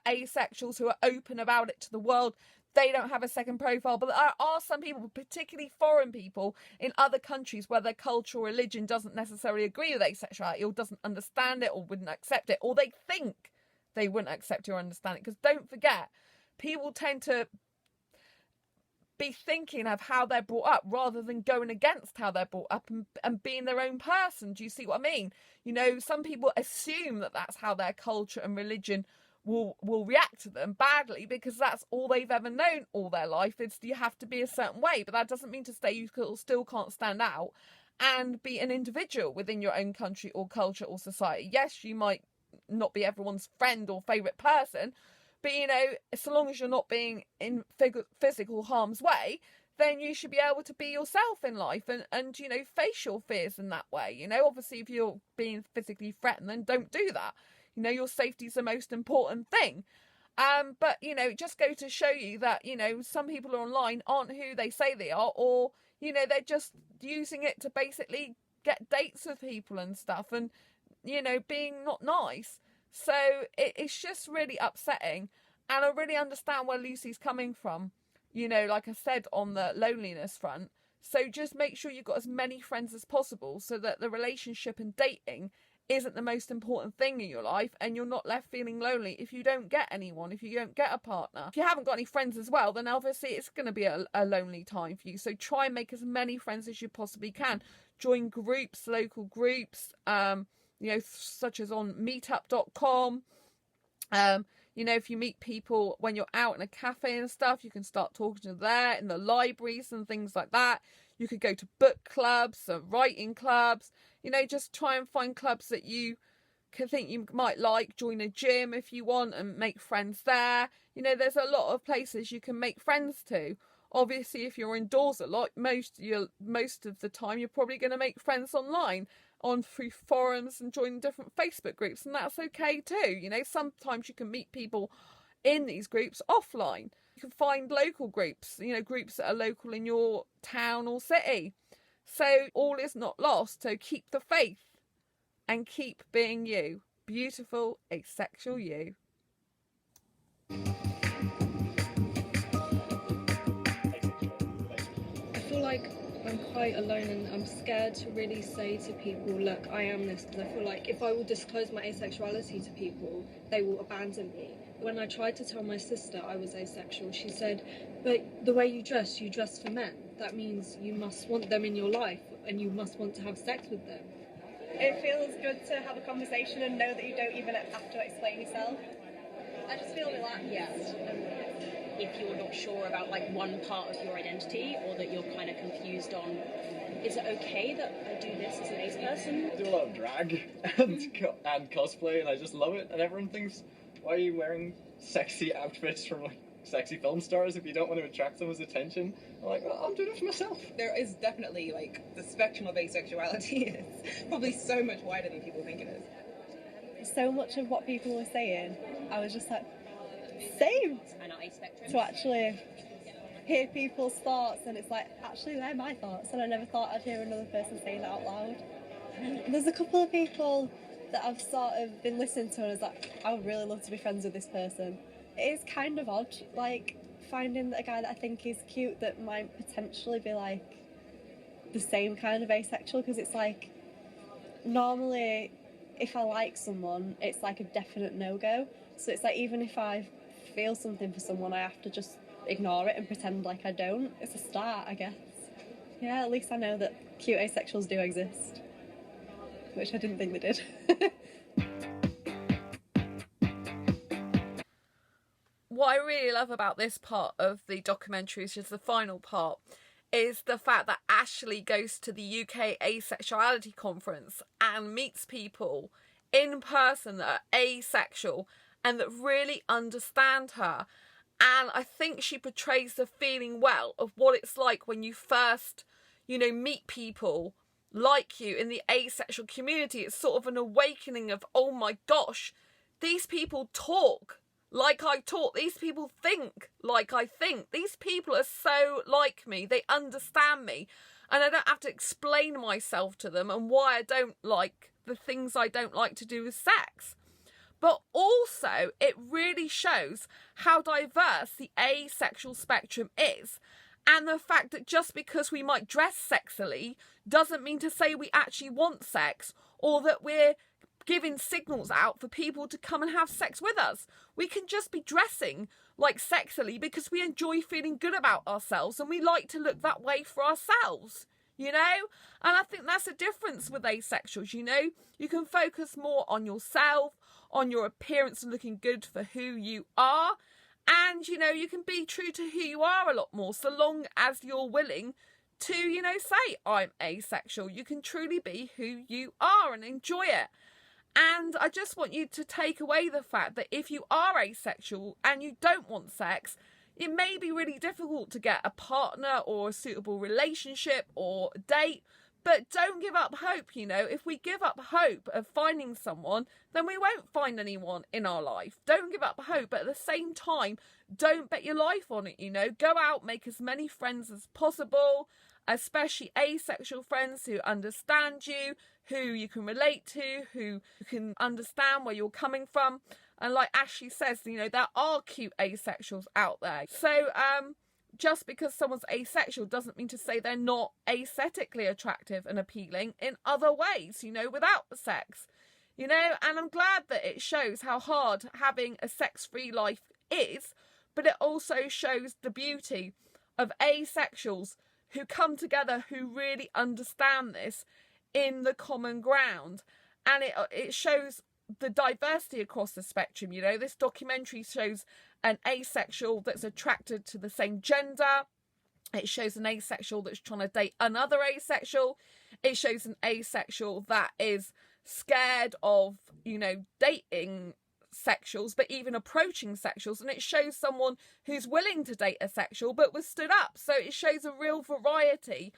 Speaker 1: asexuals who are open about it to the world. They don't have a second profile. But there are some people, particularly foreign people in other countries where their culture or religion doesn't necessarily agree with asexuality, or doesn't understand it, or wouldn't accept it, or they think they wouldn't accept it or understand it. Because don't forget, people tend to be thinking of how they're brought up rather than going against how they're brought up and being their own person. Do you see what I mean? Some people assume that that's how their culture and religion will react to them badly, because that's all they've ever known all their life. It's you have to be a certain way, but that doesn't mean to say you still can't stand out and be an individual within your own country or culture or society. Yes, you might not be everyone's friend or favourite person, but, so long as you're not being in physical harm's way, then you should be able to be yourself in life and face your fears in that way. Obviously, if you're being physically threatened, then don't do that. Your safety is the most important thing. But, it just goes to show you that, some people online aren't who they say they are, or, they're just using it to basically get dates with people and stuff and, being not nice. So it's just really upsetting, and I really understand where Lucy's coming from, like I said, on the loneliness front. So just make sure you've got as many friends as possible, so that the relationship and dating isn't the most important thing in your life, and you're not left feeling lonely if you don't get anyone, if you don't get a partner. If you haven't got any friends as well, then obviously it's going to be a lonely time for you. So try and make as many friends as you possibly can. Join groups, local groups, such as on meetup.com. If you meet people when you're out in a cafe and stuff, you can start talking to them there, in the libraries and things like that. You could go to book clubs and writing clubs. Just try and find clubs that you can think you might like. Join a gym if you want and make friends there. There's a lot of places you can make friends to. Obviously, if you're indoors a lot, most of the time you're probably going to make friends online, through forums and join different Facebook groups, and that's okay too. Sometimes you can meet people in these groups offline. You can find local groups, groups that are local in your town or city. So all is not lost. So keep the faith and keep being you. Beautiful, asexual you.
Speaker 8: I feel like I'm quite alone and I'm scared to really say to people, look, I am this, because I feel like if I will disclose my asexuality to people, they will abandon me. When I tried to tell my sister I was asexual, she said, but the way you dress for men. That means you must want them in your life and you must want to have sex with them.
Speaker 2: It feels good to have a conversation and know that you don't even have to explain yourself. I just feel relaxed.
Speaker 9: Yeah. If you're not sure about like one part of your identity, or that you're kind of confused on, is it okay that I do this as an ace person?
Speaker 10: I do a lot of drag and cosplay, and I just love it. And everyone thinks, why are you wearing sexy outfits from like sexy film stars if you don't want to attract someone's attention? I'm like, well, I'm doing it for myself.
Speaker 11: There is definitely like the spectrum of asexuality is probably so much wider than people think it is.
Speaker 2: So much of what people were saying, I was just like, same.
Speaker 9: I know, spectrum.
Speaker 2: To actually hear people's thoughts, and it's like, actually they're my thoughts, and I never thought I'd hear another person saying that out loud. There's a couple of people that I've sort of been listening to and I was like, I would really love to be friends with this person. It is kind of odd, like finding a guy that I think is cute that might potentially be like the same kind of asexual, because it's like, normally if I like someone, it's like a definite no-go. So it's like, even if I feel something for someone, I have to just ignore it and pretend like I don't. It's a start, I guess. Yeah, at least I know that cute asexuals do exist, which I didn't think they did.
Speaker 1: What I really love about this part of the documentary, which is the final part, is the fact that Ashley goes to the UK Asexuality conference and meets people in person that are asexual and that really understand her. And I think she portrays the feeling well of what it's like when you first, meet people like you in the asexual community. It's sort of an awakening of, oh my gosh, these people talk like I talk. These people think like I think. These people are so like me. They understand me. And I don't have to explain myself to them and why I don't like the things I don't like to do with sex. But also, it really shows how diverse the asexual spectrum is. And the fact that just because we might dress sexily doesn't mean to say we actually want sex, or that we're giving signals out for people to come and have sex with us. We can just be dressing like sexily because we enjoy feeling good about ourselves and we like to look that way for ourselves, And I think that's a difference with asexuals, You can focus more on yourself, on your appearance and looking good for who you are. And, you can be true to who you are a lot more, so long as you're willing to, say, I'm asexual. You can truly be who you are and enjoy it. And I just want you to take away the fact that if you are asexual and you don't want sex, it may be really difficult to get a partner or a suitable relationship or date, but don't give up hope, If we give up hope of finding someone, then we won't find anyone in our life. Don't give up hope, but at the same time, don't bet your life on it, Go out, make as many friends as possible, especially asexual friends who understand you, who you can relate to, who can understand where you're coming from. And like Ashley says, there are cute asexuals out there. So just because someone's asexual doesn't mean to say they're not aesthetically attractive and appealing in other ways, without the sex. you know, and I'm glad that it shows how hard having a sex-free life is, but it also shows the beauty of asexuals who come together, who really understand this in the common ground. And it shows the diversity across the spectrum. You know, this documentary shows an asexual that's attracted to the same gender. It shows an asexual that's trying to date another asexual. It shows an asexual that is scared of, you know, dating sexuals, but even approaching sexuals. And it shows someone who's willing to date a sexual but was stood up. So it shows a real variety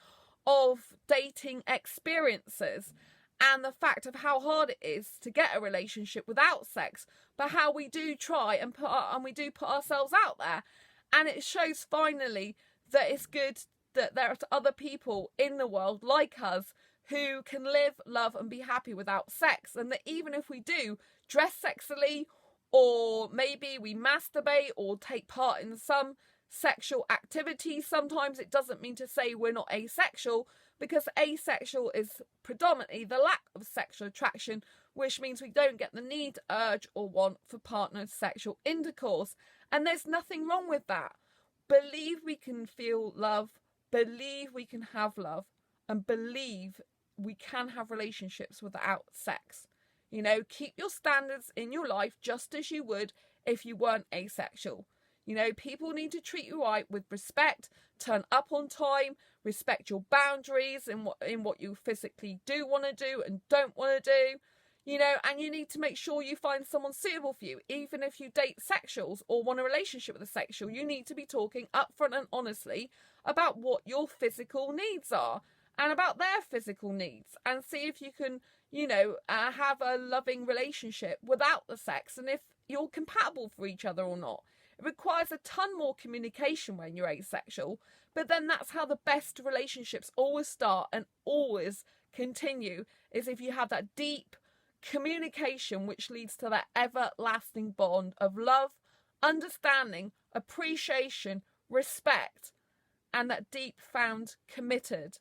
Speaker 1: of dating experiences, and the fact of how hard it is to get a relationship without sex, but how we do try and we do put ourselves out there. And it shows finally that it's good that there are other people in the world like us who can live, love and be happy without sex, and that even if we do dress sexily, or maybe we masturbate or take part in some sexual activity, sometimes it doesn't mean to say we're not asexual, because asexual is predominantly the lack of sexual attraction, which means we don't get the need, urge or want for partnered sexual intercourse. And there's nothing wrong with that. Believe we can feel love, believe we can have love, and believe we can have relationships without sex. You know, keep your standards in your life just as you would if you weren't asexual. You know, people need to treat you right with respect, turn up on time, respect your boundaries in what you physically do want to do and don't want to do. You know, and you need to make sure you find someone suitable for you. Even if you date sexuals or want a relationship with a sexual, you need to be talking upfront and honestly about what your physical needs are and about their physical needs, and see if you can, you know, have a loving relationship without the sex, and if you're compatible for each other or not. It requires a ton more communication when you're asexual, but then that's how the best relationships always start and always continue, is if you have that deep communication, which leads to that everlasting bond of love, understanding, appreciation, respect, and that deep found committed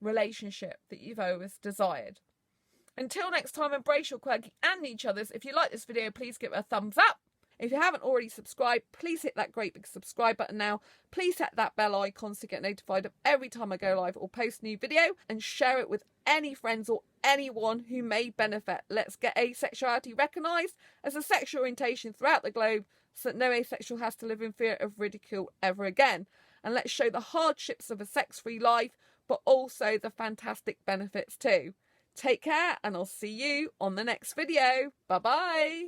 Speaker 1: relationship that you've always desired. Until next time, embrace your quirky and each other's. If you like this video, please give it a thumbs up. If you haven't already subscribed, please hit that great big subscribe button now. Please hit that bell icon to get notified of every time I go live or post a new video, and share it with any friends or anyone who may benefit. Let's get asexuality recognised as a sexual orientation throughout the globe, so that no asexual has to live in fear of ridicule ever again. And let's show the hardships of a sex-free life, but also the fantastic benefits too. Take care, and I'll see you on the next video. Bye bye.